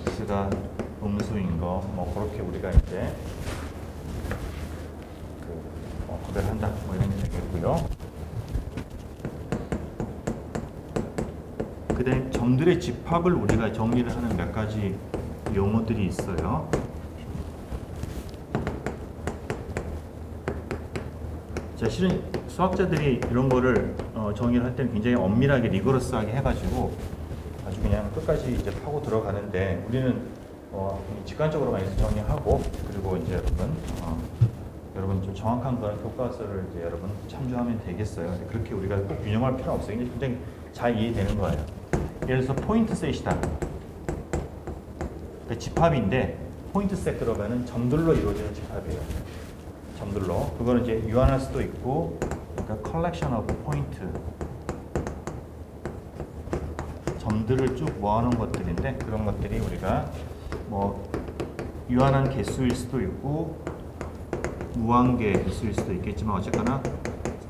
A: x가 음수인 거, 뭐 그렇게 우리가 이제 구별을 한다. 뭐 이런 게 되겠고요. 그다음 점들의 집합을 우리가 정리를 하는 몇 가지 용어들이 있어요. 자, 실은 수학자들이 이런 거를 정의를 할 때는 굉장히 엄밀하게 리거러스하게 해가지고 아주 그냥 끝까지 이제 파고 들어가는데 우리는 직관적으로만 해서 정리하고 그리고 이제 여러분 좀 정확한 그런 교과서를 이제 여러분 참조하면 되겠어요. 그렇게 우리가 꼭 균형할 필요 없어요. 굉장히 잘 이해되는 거예요. 예를 들어서 포인트셋이다. 집합인데 포인트셋 그러면은 점들로 이루어지는 집합이에요. 점들로. 그거는 이제 유한할 수도 있고, 그러니까 collection of point. 점들을 쭉 모아놓은 것들인데 그런 것들이 우리가 뭐 유한한 개수일 수도 있고 무한계 개수일 수도 있겠지만 어쨌거나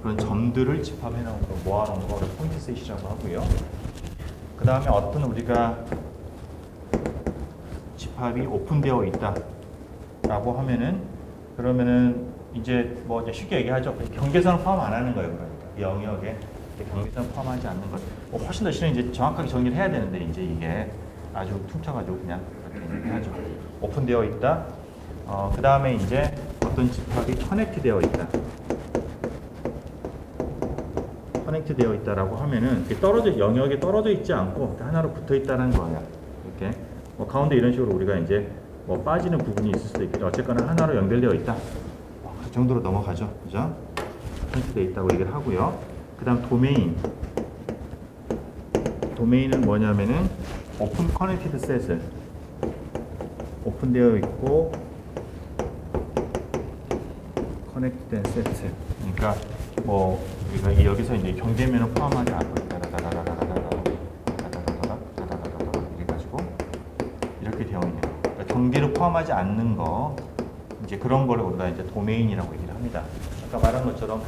A: 그런 점들을 집합해 놓은 거 모아놓은 거를 포인트셋이라고 하고요. 그 다음에 어떤 우리가 집합이 오픈되어 있다라고 하면은 그러면은 이제 뭐 이제 쉽게 얘기하죠. 경계선을 포함 안 하는 거예요. 그러니까 영역에 경계선을 포함하지 않는 것. 훨씬 더 실은 이제 정확하게 정리를 해야 되는데 이제 이게 아주 퉁쳐가지고 그냥 그렇게 얘기하죠. 오픈되어 있다. 그 다음에 이제 어떤 집합이 커넥트 되어 있다. 커넥트 되어 있다라고 하면은 영역에 떨어져 있지 않고 하나로 붙어 있다는 거예요. 이렇게 가운데 이런 식으로 우리가 이제 빠지는 부분이 있을 수도 있겠죠. 어쨌거나 하나로 연결되어 있다. 그 정도로 넘어가죠. 그죠? 커넥트 되어 있다고 얘기를 하고요. 그 다음 도메인은 뭐냐면은 오픈 커넥티드 셋을 오픈되어 있고 커넥트된 세트. 그러니까 뭐 우리가 여기서 이제 경계면을 포함하지 않고 이래가지고 이렇게 되어 있는 거. 그러니까 경계를 포함하지 않는 거 이제 그런 거를 우리가 이제 도메인이라고 얘기를 합니다. 아까 말한 것처럼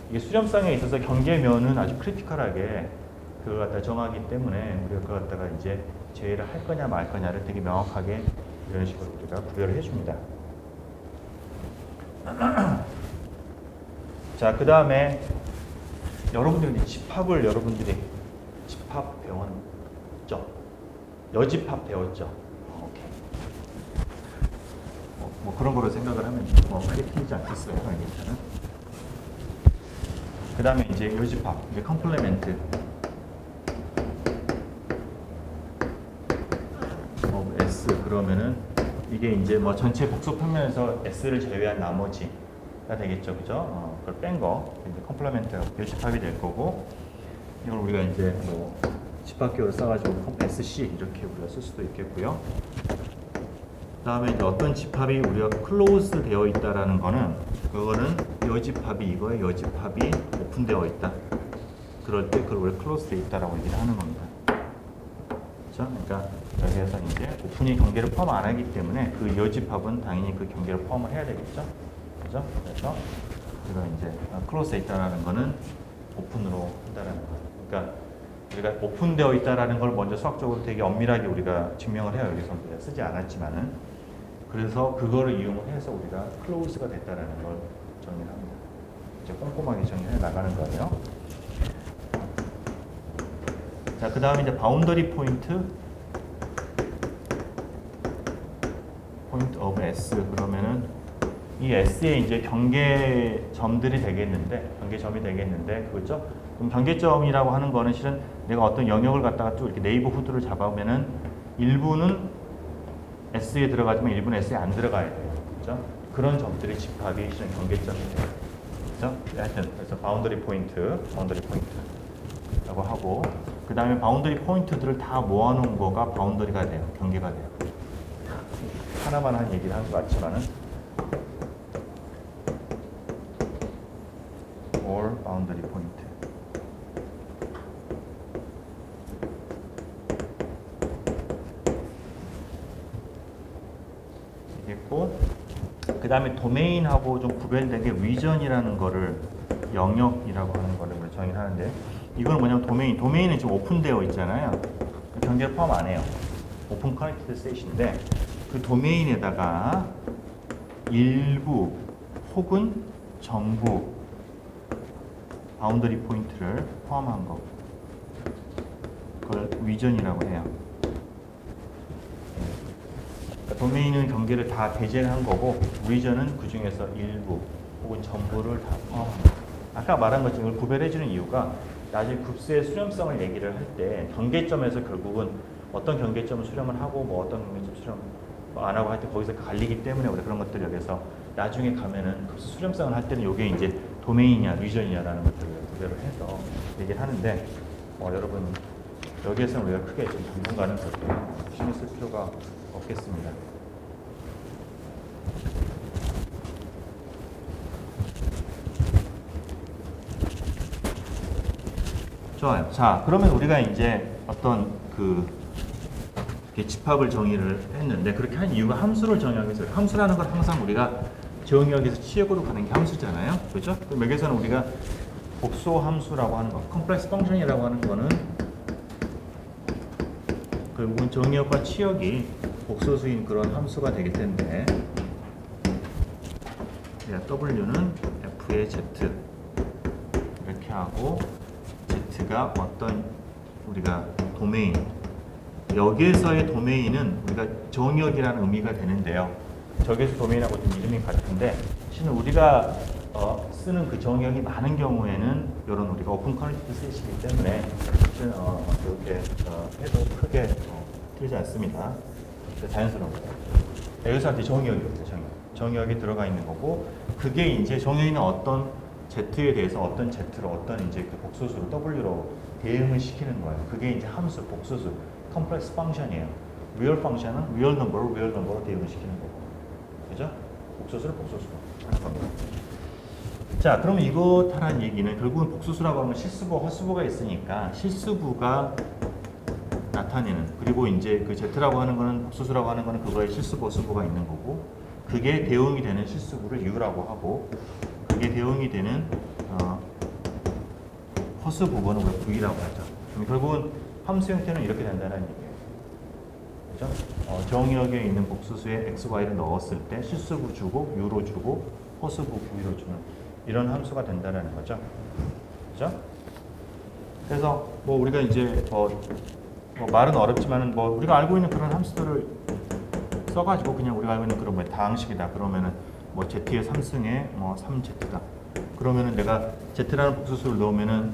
A: 이게 수렴성에 있어서 경계면은 아주 크리티컬하게 그걸 갖다 정하기 때문에 우리가 그걸 갖다가 이제 제외를 할 거냐 말 거냐를 되게 명확하게 이런 식으로 우리가 구별을 해줍니다. 자, 그 다음에 여러분들이 집합 배웠죠? 여집합 배웠죠? 오케이. 뭐 그런 거로 생각을 하면 크게 틀리지 않겠어요. 괜찮아? 그 다음에 이제 여집합, 이제 컴플레멘트. S 그러면은 이게 이제 뭐 전체 복수 평면에서 S를 제외한 나머지가 되겠죠, 그죠? 그걸 뺀 거, 이제 컴플레멘트가 여집합이 될 거고, 이걸 우리가 이제 뭐 집합기호를 써가지고 SC 이렇게 우리가 쓸 수도 있겠고요. 그다음에 이제 어떤 집합이 우리가 클로즈 되어 있다라는 거는 그거는 여집합이 이거에 여집합이 오픈되어 있다. 그럴 때 그걸 우리가 클로즈 되어 있다라고 얘기를 하는 겁니다. 그렇죠? 그러니까 여기에서 이제 오픈이 경계를 포함 안 하기 때문에 그 여집합은 당연히 그 경계를 포함을 해야 되겠죠. 그죠? 그래서 이거 이제 클로즈에 있다라는 거는 오픈으로 한다라는 거. 그러니까 우리가 오픈되어 있다라는 걸 먼저 수학적으로 되게 엄밀하게 우리가 증명을 해요. 여기서 쓰지 않았지만은. 그래서 그거를 이용을 해서 우리가 클로즈가 됐다라는 걸 정리를 합니다. 이제 꼼꼼하게 정리해 나가는 거예요. 자, 그 다음에 이제 바운더리 포인트 오브 S 그러면은 이 S에 이제 경계점들이 되겠는데 경계점이 되겠는데 그렇죠? 그럼 경계점이라고 하는 거는 실은 내가 어떤 영역을 갖다가 또 이렇게 네이버후드를 잡아오면은 일부는 S에 들어가지만 일부는 S에 안 들어가야 돼요. 그렇죠? 그런 점들이 집합이 실은 경계점이 돼요. 그렇죠? 하여튼 그래서 바운더리 포인트라고 하고 그 다음에 바운더리 포인트들을 다 모아놓은 거가 바운더리가 돼요. 경계가 돼요. 하나만 한 얘기를 하는 것 같지만은 all boundary point. 있고 그 다음에 도메인하고 좀 구별된 게 리전이라는 거를 영역이라고 하는 거를 정의를 하는데 이거는 뭐냐면 도메인은 지금 오픈되어 있잖아요. 경계를 포함 안 해요. 오픈 커넥티드 셋인데 그 도메인에다가 일부 혹은 전부 바운더리 포인트를 포함한 거 그걸 리전이라고 해요. 도메인은 경계를 다 배제한 거고 리전은 그 중에서 일부 혹은 전부를 다 포함합니다. 아까 말한 것처럼 이걸 구별해주는 이유가 나중에 급수의 수렴성을 얘기를 할 때 경계점에서 결국은 어떤 경계점을 수렴을 하고 뭐 어떤 경계점 수렴 안 하고 할 때 거기서 갈리기 때문에 우리 그런 것들 여기서 나중에 가면은 급수 수렴성을 할 때는 이게 이제 도메인이냐 리전이냐라는 것들을 구별을 해서 얘기를 하는데 여러분 여기에서는 우리가 크게 좀 당분간은 그렇게 신경 쓸 필요가 없겠습니다. 좋아요. 자, 그러면 우리가 이제 어떤 집합을 정의를 했는데 그렇게 한 이유가 함수를 정의하기 위해서 함수라는 건 항상 우리가 정의역에서 치역으로 가는 게 함수잖아요. 그렇죠? 그럼 여기서는 우리가 복소 함수라고 하는 거, 컴플렉스 펑션이라고 하는 거는 결국은 정의역과 치역이 복소수인 그런 함수가 되기 때문에 W는 F의 Z 이렇게 하고 Z가 어떤 우리가 도메인 여기에서의 도메인은 우리가 정의역이라는 의미가 되는데요. 저기에서 도메인하고 좀 이름이 같은데 실은 우리가 쓰는 그 정의역이 많은 경우에는 이런 우리가 오픈 커넥티드 셋이기 때문에 실은 이렇게 해도 크게 틀리지 않습니다. 자연스러운 거예요. 여기서 정의역이거든요. 정의역이 들어가 있는 거고 그게 이제 정의역은 어떤 Z에 대해서 어떤 Z로 어떤 이제 그 복소수로 W로 대응을 시키는 거예요. 그게 이제 함수, 복소수, 컴플렉스 펑션이에요. 리얼 펑션은 리얼 넘버로 대응을 시키는 거고. 그죠? 복소수를 복소수로 하는 겁니다. 자, 그러면 이것 하라는 얘기는 결국은 복소수라고 하면 실수부, 허수부가 있으니까 실수부가 나타내는 그리고 이제 그 Z라고 하는 거는 복소수라고 하는 거는 그거에 실수부, 허수부가 있는 거고 그게 대응이 되는 실수부를 U라고 하고 그게 대응이 되는 허수 부분은 우리가 V라고 하죠. 결국은 함수 형태는 이렇게 된다는 얘기예요. 그죠? 정의역에 있는 복수수에 x, y를 넣었을 때 실수부 주고 U로 주고 허수부 V로 주는 이런 함수가 된다는 거죠. 그죠? 그래서 뭐 우리가 이제 뭐 말은 어렵지만은 뭐 우리가 알고 있는 그런 함수들을 써가지고 그냥 우리가 알고 있는 그런 뭐 다항식이다 그러면은 뭐 z의 3승에 뭐 3z다. 그러면은 내가 z라는 복수수를 넣으면은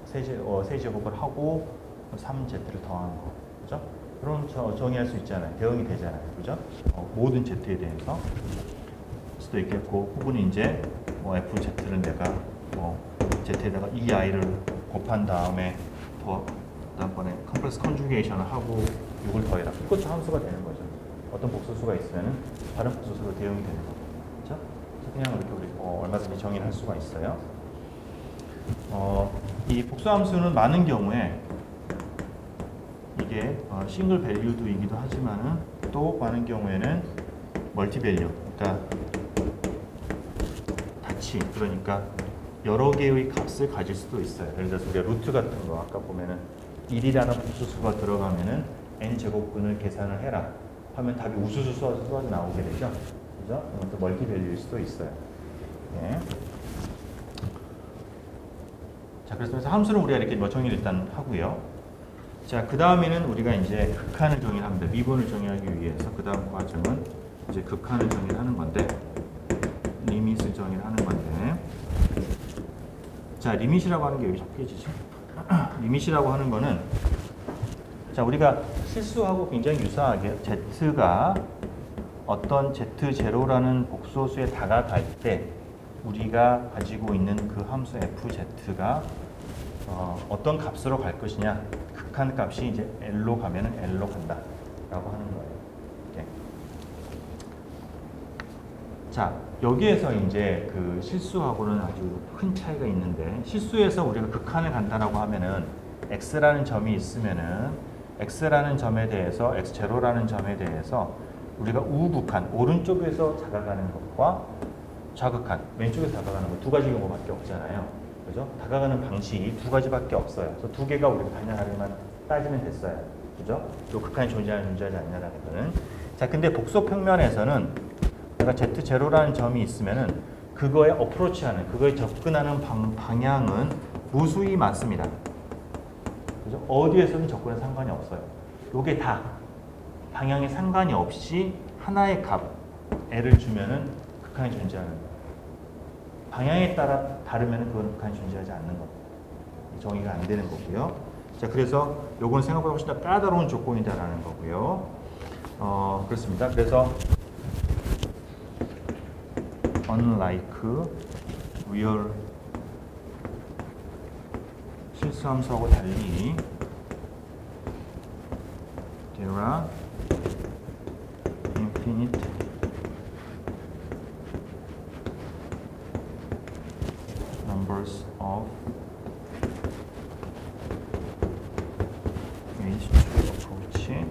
A: 세제곱을 하고 3z를 더하는 거. 그죠? 그럼 정의할 수 있잖아요. 대응이 되잖아요. 그죠? 모든 z에 대해서 수도 있겠고 혹은 이제 뭐 fz를 내가 뭐 z에다가 이 i를 곱한 다음에 다음번에 컴플렉스 컨주게이션을 하고 6을 더해라. 이것도 함수가 되는 거죠. 어떤 복수수가 있으면은 다른 복수수로 대응이 되는 거죠. 그렇죠? 그냥 이렇게 우리 얼마든지 정의를 할 수가 있어요. 이 복수함수는 많은 경우에 이게 싱글 밸류도이기도 하지만은 또 많은 경우에는 멀티 밸류, 그러니까 다치, 그러니까 여러 개의 값을 가질 수도 있어요. 예를 들어서 우리가 루트 같은 거 아까 보면은 1이라는 복수수가 들어가면은 n 제곱근을 계산을 해라 하면 답이 우수수 수가 나오게 되죠. 그죠? 이것도 멀티 밸류일 수도 있어요. 네. 자, 그래서 함수는 우리가 이렇게 정의를 일단 하고요. 자, 그 다음에는 우리가 이제 극한을 정의를 합니다. 미분을 정의하기 위해서 그 다음 과정은 이제 극한을 정의를 하는 건데, 리밋을 정의를 하는 건데, 자, 리밋이라고 하는 게 여기 적혀지죠. 리밋이라고 하는 거는, 자, 우리가 실수하고 굉장히 유사하게 z가 어떤 z0라는 복소수에 다가갈 때 우리가 가지고 있는 그 함수 fz가 어떤 값으로 갈 것이냐, 극한 값이 이제 L로 가면은 L로 간다 라고 하는 거예요. 이렇게. 자, 여기에서 이제 그 실수하고는 아주 큰 차이가 있는데, 실수에서 우리가 극한을 간다라고 하면은 x라는 점이 있으면은 x라는 점에 대해서 x0라는 점에 대해서 우리가 우극한 오른쪽에서 다가가는 것과 좌극한 왼쪽에서 다가가는 것 두 가지 경우밖에 없잖아요. 그죠? 다가가는 방식이 두 가지밖에 없어요. 그래서 두 개가 우리가 단연하게만 따지면 됐어요. 그죠? 또 극한이 존재하지 않냐라는 거는. 자, 근데 복소 평면에서는 내가 Z0라는 점이 있으면은 그거에 어프로치하는, 그거에 접근하는 방향은 무수히 많습니다. 그죠? 어디에서든 접근에 상관이 없어요. 요게 다 방향에 상관이 없이 하나의 값 L을 주면은 극한이 존재하는 거예요. 방향에 따라 다르면 그건 극한이 존재하지 않는 겁니다. 정의가 안 되는 거고요. 자, 그래서 요거는 생각보다 훨씬 더 까다로운 조건이다라는 거고요. 그렇습니다. 그래서 unlike real 실수함수하고 달리 there are infinite numbers of ways to approach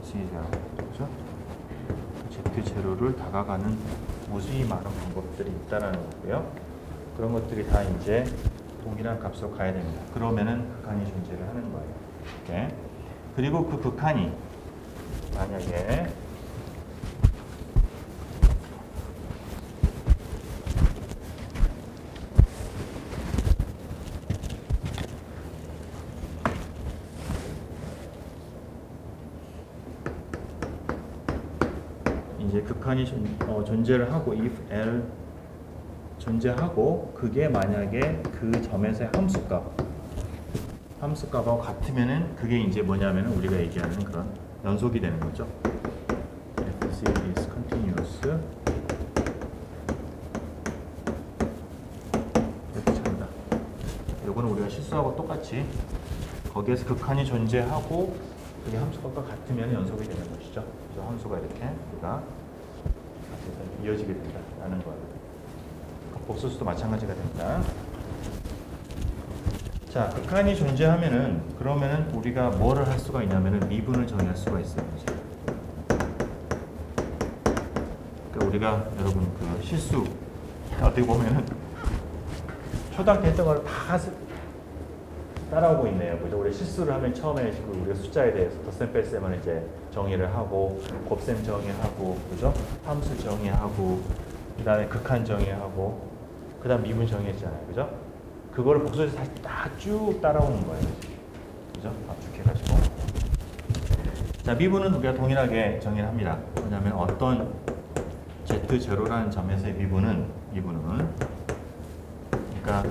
A: Z0. 그죠? Z0를 다가가는 무수히 많은 방법들이 있다라는 거고요. 그런 것들이 다 이제 동일한 값으로 가야 됩니다. 그러면은 극한이 존재를 하는 거예요. 이렇게. 그리고 그 극한이 만약에 이제 극한이 존재를 하고 if L 존재하고 그게 만약에 그 점에서의 함수값하고 같으면은 그게 이제 뭐냐면은 우리가 얘기하는 그런 연속이 되는 거죠. fz is continuous. 이렇게 잡니다. 요거는 우리가 실수하고 똑같이 거기에서 극한이 존재하고 그게 함수값과 같으면 연속이 되는 것이죠. 그래서 함수가 이렇게 우리가 이어지게 된다라는 거예요. 복소수도 마찬가지가 됩니다. 자, 극한이 존재하면은 그러면은 우리가 뭐를 할 수가 있냐면은 미분을 정의할 수가 있어요. 그러니까 우리가 여러분 그 실수 어떻게 보면은 초등학교 했던 걸 다 따라오고 있네요. 그죠? 우리 실수를 하면 처음에 그 우리가 숫자에 대해서 덧셈 뺄셈을 이제 정의를 하고 곱셈 정의하고 그죠? 함수 정의하고 그다음에 극한 정의하고 그다음 미분 정의했잖아요. 그죠? 그거를 복수해서 다시 딱 쭉 따라오는 거예요. 그죠? 압축해가지고. 자, 미분은 우리가 동일하게 정의를 합니다. 왜냐하면 어떤 Z0라는 점에서의 미분은 그러니까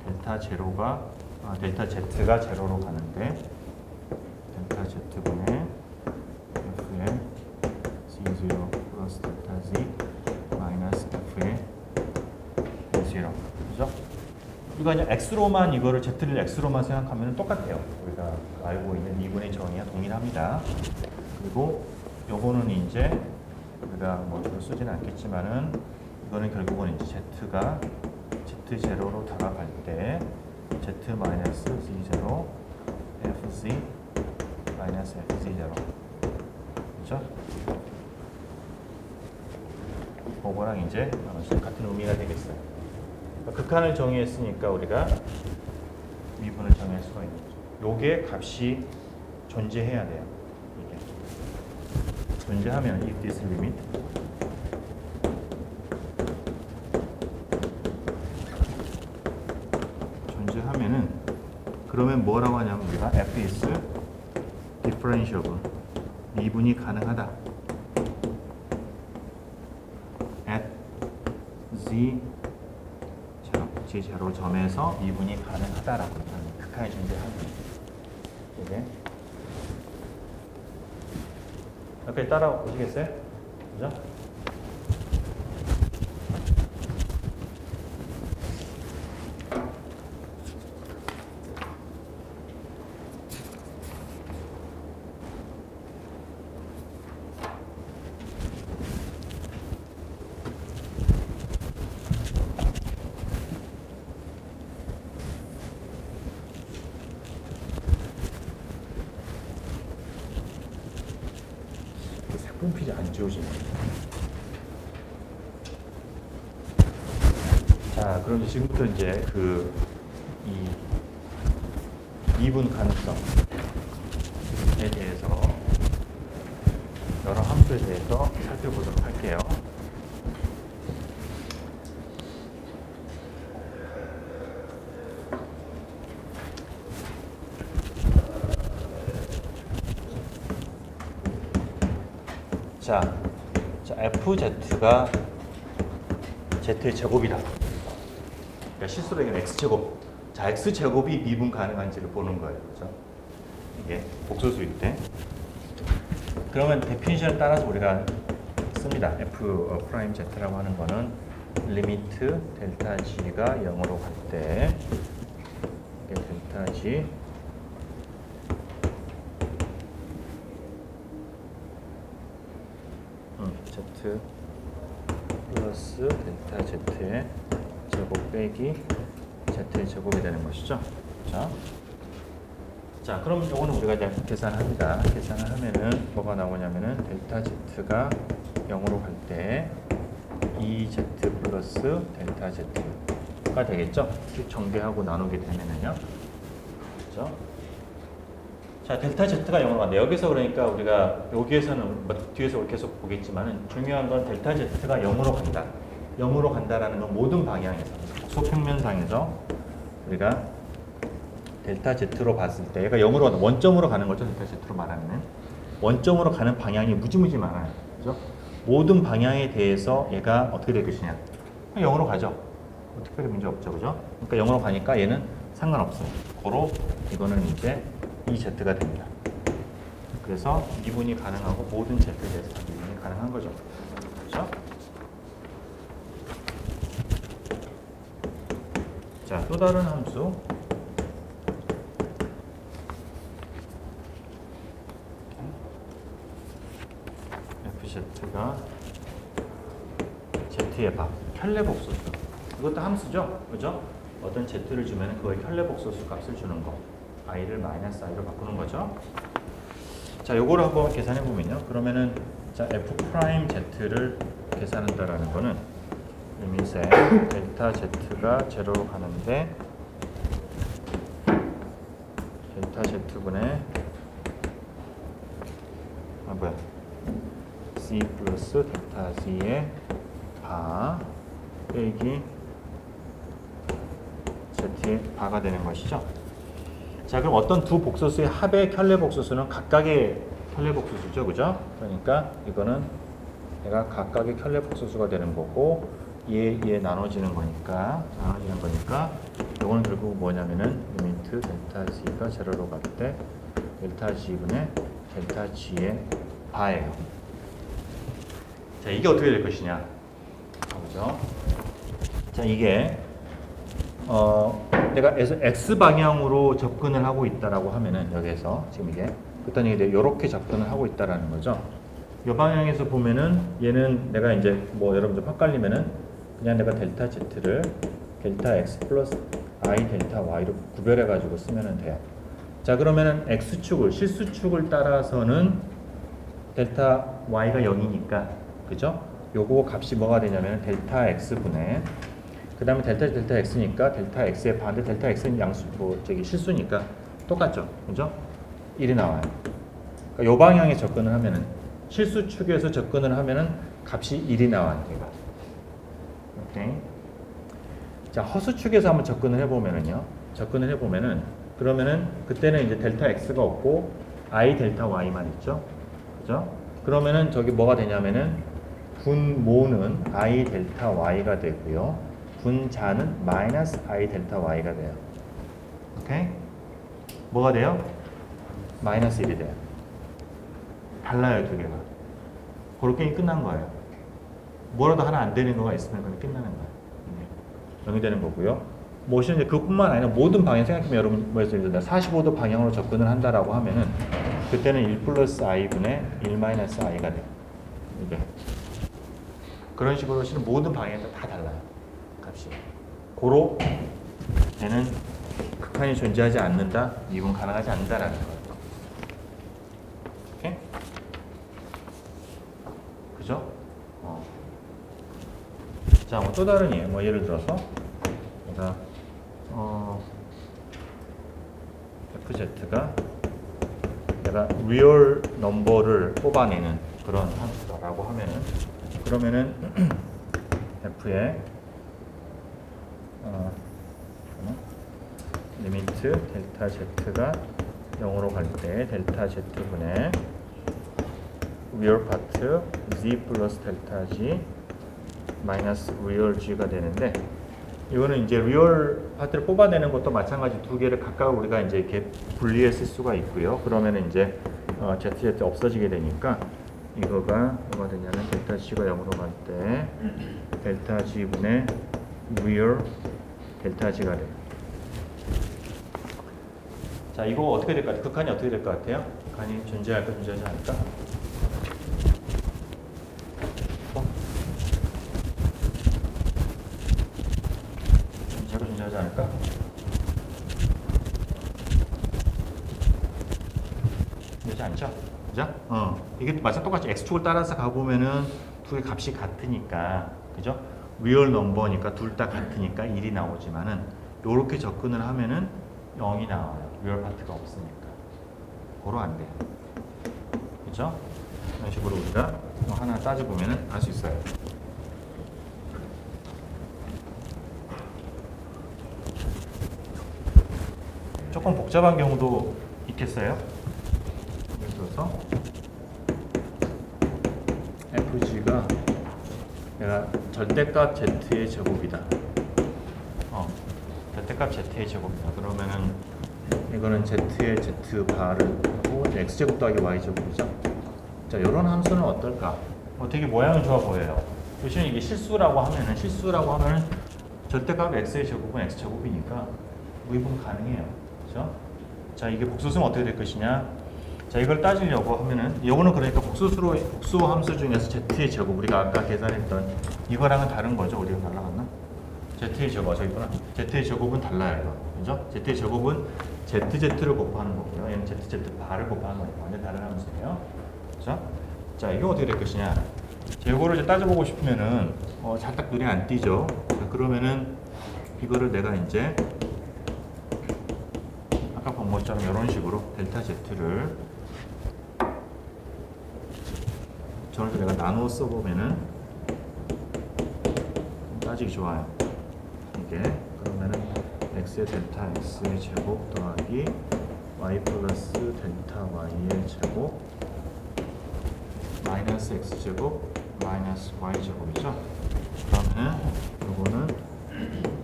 A: 델타 Z가 제로로 가는데 델타 Z분의 F의 C0 플러스 델타 Z 마이너스 F의 Z0. 그죠? 이거 그냥 X로만 이거를 Z를 X로만 생각하면 똑같아요. 우리가 알고 있는 미분의 정의와 동일합니다. 그리고 요거는 이제 우리가 뭐 주로 쓰지는 않겠지만은 이거는 결국은 이제 Z가 Z0로 다가갈 때 Z 마이너스 Z0 FZ 마이너스 FZ0. 그죠? 그거랑 이제 같은 의미가 되겠어요. 그러니까 극한을 정의했으니까 우리가 미분을 정의할 수가 있는 거죠. 요게 값이 존재해야 돼요. 이게 존재하면 if this limit 존재하면은 그러면 뭐라고 하냐면 우리가 f is differentiable 미분이 가능하다 at z0 점에서 미분이 가능하다라고 하는 극한이 존재하는 이게 옆에 따라오시겠어요? 그죠? 분필이 안 지워지네. 자, 그럼 지금부터 이제 이 미분 가능성에 대해서 여러 함수에 대해서 살펴보도록 할게요. 자, FZ가 z의 제곱이다. 그러니까 실수로 이게 x제곱. 자, x제곱이 미분 가능한지를 보는 거예요. 그죠? 이게 복소수일 때. 그러면 데피니션을 따라서 우리가 씁니다. f 프라임 z라고 하는 거는 리미트 델타 g가 0으로 갈 때 델타 g z 플러스 델타 z의 제곱 빼기 z의 제곱이 되는 것이죠. 자, 그럼 이거는 우리가 이제 계산합니다. 계산을 하면은 뭐가 나오냐면은 델타 z가 0으로 갈 때 2z 플러스 델타 z가 되겠죠. 전개하고 나누게 되면은요. 그렇죠? 자, 델타 z가 0으로 간다. 여기서 그러니까 우리가 여기에서는 뒤에서 계속 보겠지만은 중요한 건 델타 z가 0으로 간다. 0으로 간다라는 건 모든 방향에서 속평면상에서 우리가 델타 z로 봤을 때 얘가 0으로 간다. 원점으로 가는 거죠. 델타 z로 말하면 원점으로 가는 방향이 무지무지 많아요. 그죠? 모든 방향에 대해서 얘가 어떻게 될 것이냐. 0으로 가죠. 특별히 문제 없죠. 그죠? 그러니까 0으로 가니까 얘는 상관없어요. 고로 이거는 이제 2z가 됩니다. 그래서 미분이 가능하고 모든 z에 대해서 미분이 가능한 거죠. 그렇죠? 자, 또 다른 함수 fz가 z의 밥, 켤레복소수. 이것도 함수죠? 그죠? 어떤 z를 주면 그거의 켤레복소수 값을 주는 거. i를 마이너스 i로 바꾸는 거죠. 자, 요거를 한번 계산해 보면요. 그러면은 자, f 프라임 z를 계산한다라는 거는 리밋에 델타 z가 제로로 가는데 델타 z분의 c 플러스 델타 z의 바 빼기 z의 바가 되는 것이죠. 자, 그럼 어떤 두 복소수의 합의 켤레복소수는 각각의 켤레복소수죠. 그죠? 그러니까 이거는 얘가 각각의 켤레복소수가 되는 거고 얘 나눠지는 거니까 이거는 결국 뭐냐면은 리미트 델타 g가 제로로 갈 때 델타 g분의 델타 g의 바예요. 자, 이게 어떻게 될 것이냐. 그죠? 자, 이게 내가 x 방향으로 접근을 하고 있다라고 하면은 여기에서 지금 이게 그랬더니 이렇게 접근을 하고 있다라는 거죠. 이 방향에서 보면은 얘는 내가 이제 뭐 여러분들 헷갈리면은 그냥 내가 델타 z를 델타 x 플러스 i 델타 y로 구별해 가지고 쓰면은 돼요. 자, 그러면은 x축을 실수축을 따라서는 델타 y가 0이니까 그죠? 요거 값이 뭐가 되냐면 델타 x분의 그 다음에 델타 x니까 델타 x의 반대 델타 x는 양수 실수니까 똑같죠, 그죠? 1이 나와요. 그러니까 요 방향에 접근을 하면은 실수축에서 접근을 하면은 값이 1이 나와요, 얘가. 오케이. 자, 허수축에서 한번 접근을 해보면은요. 그러면은 그때는 이제 델타 x가 없고 i 델타 y만 있죠, 그죠? 그러면은 저기 뭐가 되냐면은 분모는 i 델타 y가 되고요. 분자는 마이너스 i 델타 y가 돼요. 오케이? 뭐가 돼요? 마이너스 1이 돼요. 달라요, 두 개가. 그렇게 끝난 거예요. 뭐라도 하나 안 되는 거가 있으면 그냥 끝나는 거예요. 0이 되는 거고요. 뭐시 이제 그뿐만 아니라 모든 방향 생각하면 여러분 뭐 예를 들어 45도 방향으로 접근을 한다라고 하면은 그때는 1 플러스 i분의 1 마이너스 i가 돼요. 이게 그런 식으로 실은 모든 방향에서 다 달라요, 값이. 고로 얘는 극한이 존재하지 않는다, 미분 가능하지 않는다라는 거예요. 오케이? 그죠? 자, 뭐 또 다른 예, 뭐 예를 들어서 내가 fz가 내가 리얼 넘버를 뽑아내는 그런 함수다라고 하면은 그러면은 f의 리미트 델타 z가 0으로 갈 때 델타 z분의 리얼 파트 z 플러스 델타 g 마이너스 real g가 되는데, 이거는 이제 리얼 파트를 뽑아내는 것도 마찬가지 두 개를 각각 우리가 이제 이렇게 분리해 쓸 수가 있고요. 그러면 이제 ZZ 없어지게 되니까 이거가 뭐가 되냐면 델타 G가 0으로 갈 때 델타 G분의 real 델타 G가 돼요. 자, 이거 어떻게 될 것 같아요? 극한이 어떻게 될 것 같아요? 극한이 존재할까 존재하지 않을까? 존재하지 않을까? 되지 않죠? 그죠? 이게 마찬가지 똑같이 x축을 따라서 가보면은 두 개 값이 같으니까, 그죠? 리얼 넘버니까 둘 다 같으니까 1이 나오지만은 요렇게 접근을 하면은 0이 나와요. 리얼 파트가 없으니까. 고로 안 돼요. 그죠? 이런 식으로 우리가 하나 따져보면은 알 수 있어요. 조금 복잡한 경우도 있겠어요. 예를 들어서 fg가 내가 절대값 z의 제곱이다. 절대값 z의 제곱이다. 그러면은 이거는 z의 z바를 하고 x제곱 더하기 y제곱이죠. 자, 이런 함수는 어떨까? 되게 모양이 좋아 보여요. 대신 이게 실수라고 하면은 절대값 x의 제곱은 x제곱이니까 미분 가능해요. 그렇죠? 자, 이게 복수수면 어떻게 될 것이냐? 자, 이걸 따지려고 하면은 이거는 그러니까 복수 함수 중에서 z의 제곱, 우리가 아까 계산했던 이거랑은 다른 거죠. 우리가 달라갔나? z의 제곱, 저기구나. z의 제곱은 달라요. 이거. 그죠? z의 제곱은 zz를 곱하는 거고요. 얘는 zz 바를 곱하는 거니까 완전 다른 함수예요. 그죠? 자, 이거 어떻게 될 것이냐? 자, 이거를 이제 따져보고 싶으면은 잘 딱 눈에 안 띄죠. 자, 그러면은 이거를 내가 이제 아까 본 것처럼 이런 식으로 델타 z를 저를 내가 나누어 써보면은 따지기 좋아요. 이게 그러면은 x의 델타 x의 제곱 더하기 y 플러스 델타 y의 제곱 마이너스 x제곱 마이너스 y제곱이죠. 그러면은 요거는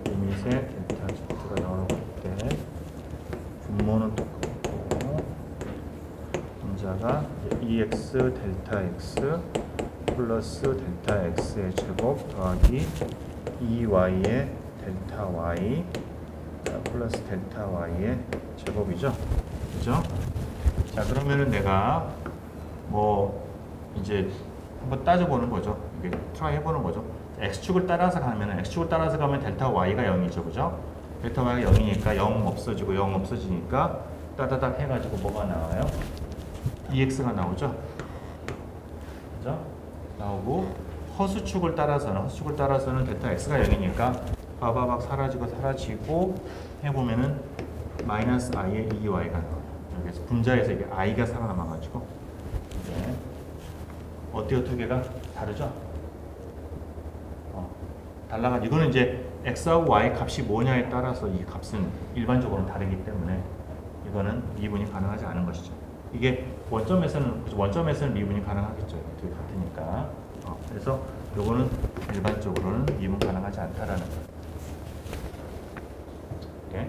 A: 리밋의 델타 z가 0으로 갈 때 분모는 똑같고 분자가 2x 델타 x 플러스 델타 x의 제곱 더하기 2y의 델타 y 플러스 델타 y의 제곱이죠. 그죠? 자, 그러면은 내가 이제 한번 따져보는 거죠. 이게 트라이 해보는 거죠. x축을 따라서 가면 델타 y가 0이죠. 그죠? 델타 y가 0이니까 0 없어지고 0 없어지니까 따다닥 해가지고 뭐가 나와요? 2x가 나오죠. 그죠? 나오고 허수축을 따라서는 델타 x가 0이니까 바바박 사라지고 해보면은 마이너스 i의 2y가 나와요. 여기서 분자에서 이게 i가 살아남아가지고 이제 어때요? 두 개가 다르죠? 달라가지고 이거는 이제 x하고 y 값이 뭐냐에 따라서 이 값은 일반적으로 다르기 때문에 이거는 미분이 가능하지 않은 것이죠. 이게 원점에서는 미분이 가능하겠죠. 두 개 같으니까. 그래서 요거는 일반적으로는 미분 가능하지 않다라는 거예요. 오케이.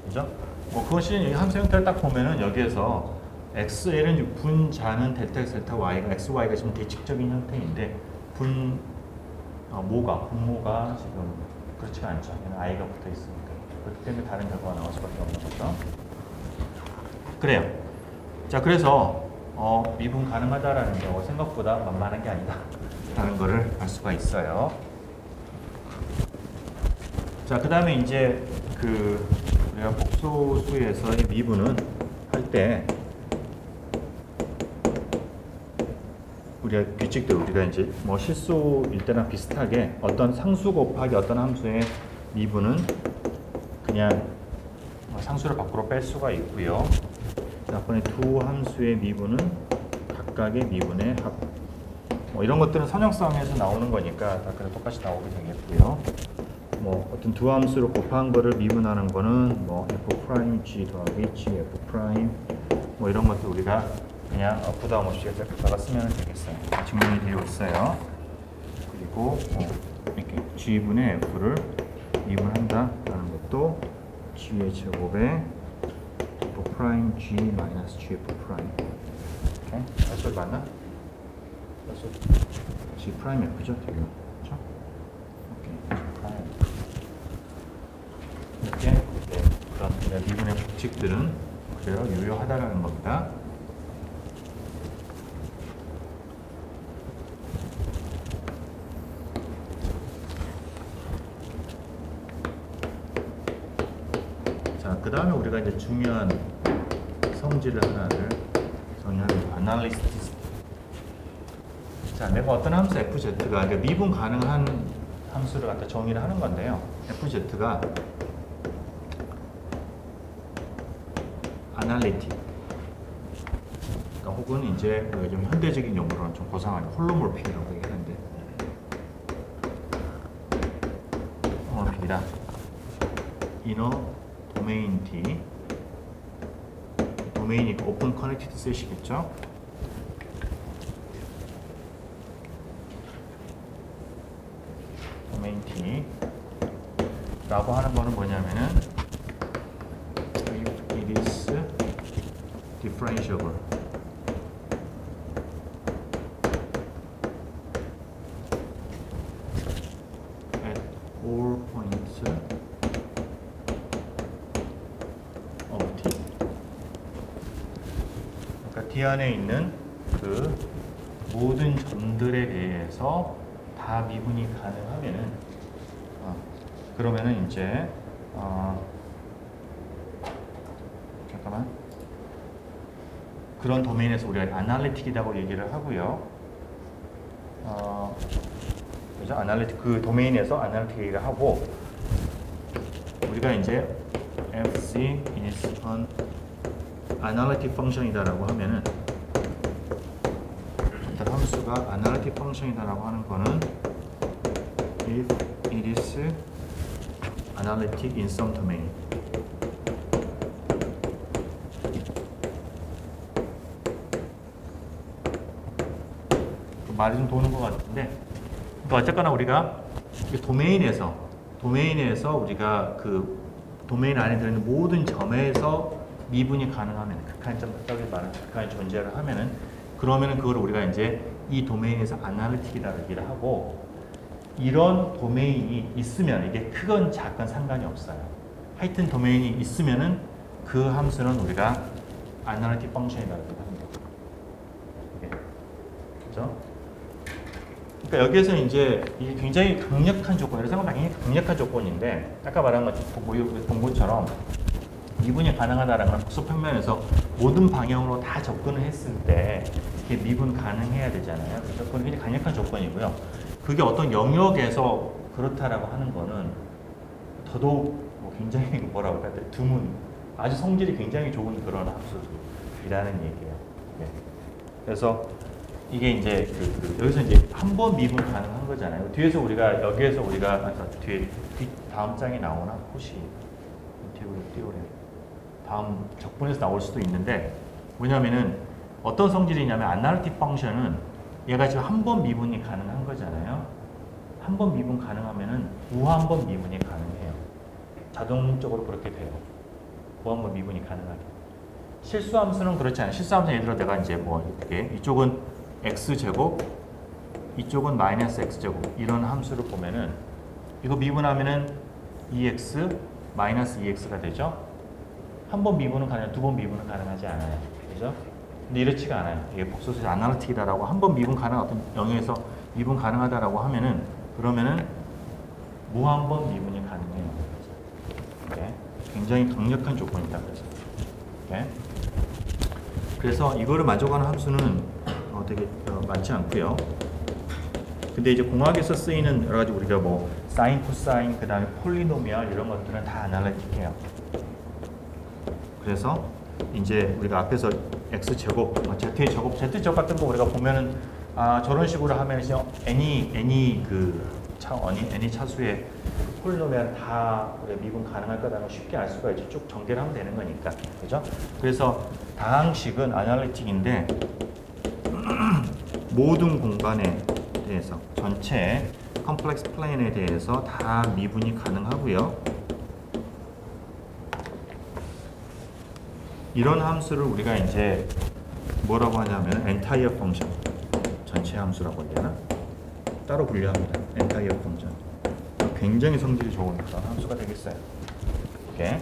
A: 그죠? 그것이 이 함수 형태를 딱 보면은 여기에서 xl은 분자는 델타 x 델타 y가 x y가 지금 대칭적인 형태인데 분모가 지금 그렇지가 않죠. 얘는 i가 붙어 있으니까. 그렇기 때문에 다른 결과가 나올 수밖에 없는 거죠. 그래요. 자, 그래서 미분 가능하다라는 게 생각보다 만만한 게 아니다 라는 거를 알 수가 있어요. 자, 그 다음에 이제 우리가 복소수에서의 미분은 할 때 우리가 규칙대로 우리가 이제 실수일 때랑 비슷하게 어떤 상수 곱하기 어떤 함수의 미분은 그냥 상수를 밖으로 뺄 수가 있고요. 자, 번에 두 함수의 미분은 각각의 미분의 합. 이런 것들은 선형성에서 나오는 거니까 다 그냥 똑같이 나오게 되겠고요. 어떤 두 함수를 곱한 거를 미분하는 거는 f'(g) 더하기 gf' 이런 것들 우리가 그냥 부담 없이 갖다가 쓰면 되겠어요. 증명이 되어 있어요. 그리고 이렇게 g분의 f를 미분한다라는 것도 g의 제곱에 f 프라임 g 마이너스 gf 프라임. 오케이, 알솔 맞나? 알솔 g 프라임 f죠, 되게 그렇죠? 오케이, g 프라임 이렇게 그런 미분의 법칙들은 그래요 유효하다라는 겁니다. 그 다음에 우리가 이제 중요한 성질을 하나를 정의하는 아날리스티스. 자, 내가 어떤 함수 fz가 미분 가능한 함수를 갖다 정의를 하는 건데요. fz가 아날리틱, 그러니까 혹은 이제 좀 현대적인 용어로는 좀 고상한 홀로몰픽이라고 얘기하는데, 홀로몰픽이다. 인어 도메인 D, 도메인이 오픈 커넥티드 셋이겠죠? 도메인 D 라고 하는 거는 뭐냐면은 it is differentiable at all points D 안에 있는 그 모든 점들에 대해서 다 미분이 가능하면은 그러면은 이제 잠깐만, 그런 도메인에서 우리가 아날리틱이라고 얘기를 하고요. 그죠? 아날리틱, 그 도메인에서 아날리틱이라고 하고, 우리가 이제 FC is an 아날리틱 펑션이다라고 하면은, 어떤 함수가 아날리틱 펑션이다라고 하는 거는 if it is analytic in some domain. 말이 좀 도는 것 같은데, 그러니까 어쨌거나 우리가 도메인에서 우리가 그 도메인 안에 들어있는 모든 점에서 미분이 가능하면, 극한점, 저기 말하는 극한이 존재를 하면은, 그러면은 그걸 우리가 이제 이 도메인에서 아날리틱이라고 얘기를 하고, 이런 도메인이 있으면 이게 크건 작건 상관이 없어요. 하여튼 도메인이 있으면은 그 함수는 우리가 아날리틱 펑션이라고 합니다. 그렇죠? 그러니까 여기에서 이제 이게 굉장히 강력한 조건, 생각보다 굉장히 강력한 조건인데, 아까 말한 것처럼 미분이 가능하다라는 건 복수 평면에서 모든 방향으로 다 접근을 했을 때 이게 미분 가능해야 되잖아요. 그래서 그건 굉장히 강력한 조건이고요. 그게 어떤 영역에서 그렇다라고 하는 거는 더더욱 굉장히 뭐라고 해야 돼, 드문, 아주 성질이 굉장히 좋은 그런 함수들이라는 얘기예요. 네. 그래서 이게 이제 여기서 이제 한 번 미분 가능한 거잖아요. 뒤에서 우리가 여기에서 우리가 뒤에 다음 장에 나오나 혹시 띄우래. 다음 적분에서 나올 수도 있는데, 뭐냐면은 어떤 성질이냐면 아날리틱 펑션은 얘가 지금 한 번 미분이 가능한 거잖아요. 한 번 미분 가능하면은 무한 번 미분이 가능해요. 자동적으로 그렇게 돼요. 무한 번 미분이 가능하게. 실수함수는 그렇지 않아요. 실수함수는 예를 들어 내가 이제 뭐 이렇게 이쪽은 x제곱, 이쪽은 마이너스 x제곱, 이런 함수를 보면은 이거 미분하면은 2x 마이너스 2x가 되죠. 한 번 미분은 가능해, 두 번 미분은 가능하지 않아요. 그죠? 근데 이렇지가 않아요. 이게 복소수 아날리틱이다라고 한 번 미분 가능한 어떤 영역에서 미분 가능하다라고 하면은, 그러면은 무한 번 미분이 가능해요. 네. 굉장히 강력한 조건이다. 그래서. 네. 그래서 이거를 만족하는 함수는 되게 많지 않고요. 근데 이제 공학에서 쓰이는 여러 가지 우리가 뭐 사인, 코사인, 그 다음에 폴리노미얼 이런 것들은 다 아날리틱해요. 그래서 이제 우리가 앞에서 x제곱, z의 제곱, z제곱 같은 거 우리가 보면은 저런 식으로 하면 any 차수의 폴리노미얼 다 우리가 미분 가능할 거라는 걸 쉽게 알 수가 있죠. 쭉 전개를 하면 되는 거니까. 그죠? 그래서 다항식은 아날리틱인데 모든 공간에 대해서 전체 컴플렉스 플레인에 대해서 다 미분이 가능하고요. 이런 함수를 우리가 이제 뭐라고 하냐면 entire function, 전체 함수라고 해야 되나? 따로 분류합니다. entire function. 굉장히 성질이 좋은 그런 함수가 되겠어요. 오케이.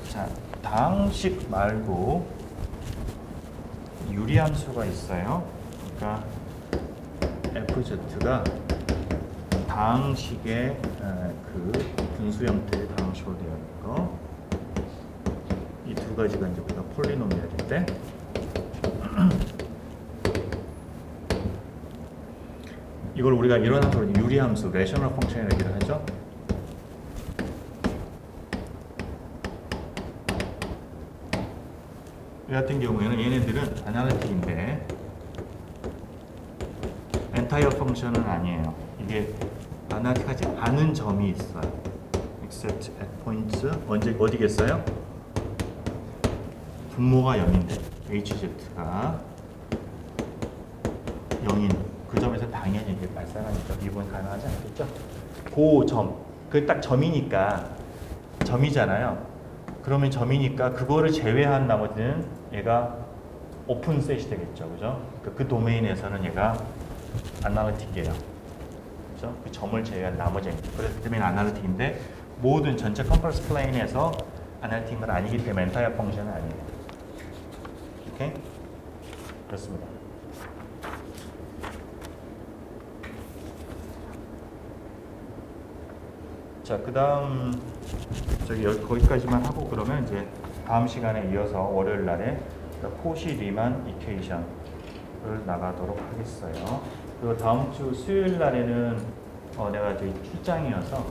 A: 자, 다항식 말고 유리함수가 있어요. 그러니까 FZ가 다항식의 그 분수 형태의 다항식으로 되어 있는 거. 이 두 가지가 이제 우리가 폴리노미얼인데 이걸 우리가 이런 함수로 유리함수, 레셔널 펑션이라고 얘기를 하죠. 이 같은 경우에는 얘네들은 아날리틱인데 엔타이어 펑션은 아니에요. 이게 아날리틱하지 않은 점이 있어요. except at points 언제 어디겠어요? 분모가 0인데 HZ가 0인 그 점에서 당연히 이게 발생하니까 미분 가능하지 않겠죠? 그 점, 그 딱 점이니까 점이잖아요. 그러면 점이니까 그거를 제외한 나머지는 얘가 오픈셋이 되겠죠, 그죠? 그 도메인에서는 얘가 아날리틱이에요, 그죠? 그 점을 제외한 나머지는 그래서 때문에 아날리틱인데 모든 전체 컴플렉스 플레인에서 아날리틱은 아니기 때문에 엔타이어 펑션은 아니에요. 오케이? 그렇습니다. 자, 그 다음 거기까지만 하고 그러면 이제 다음 시간에 이어서 월요일 날에 코시 리만 이퀘이션을 나가도록 하겠어요. 그리고 다음 주 수요일 날에는 내가 저기 출장이어서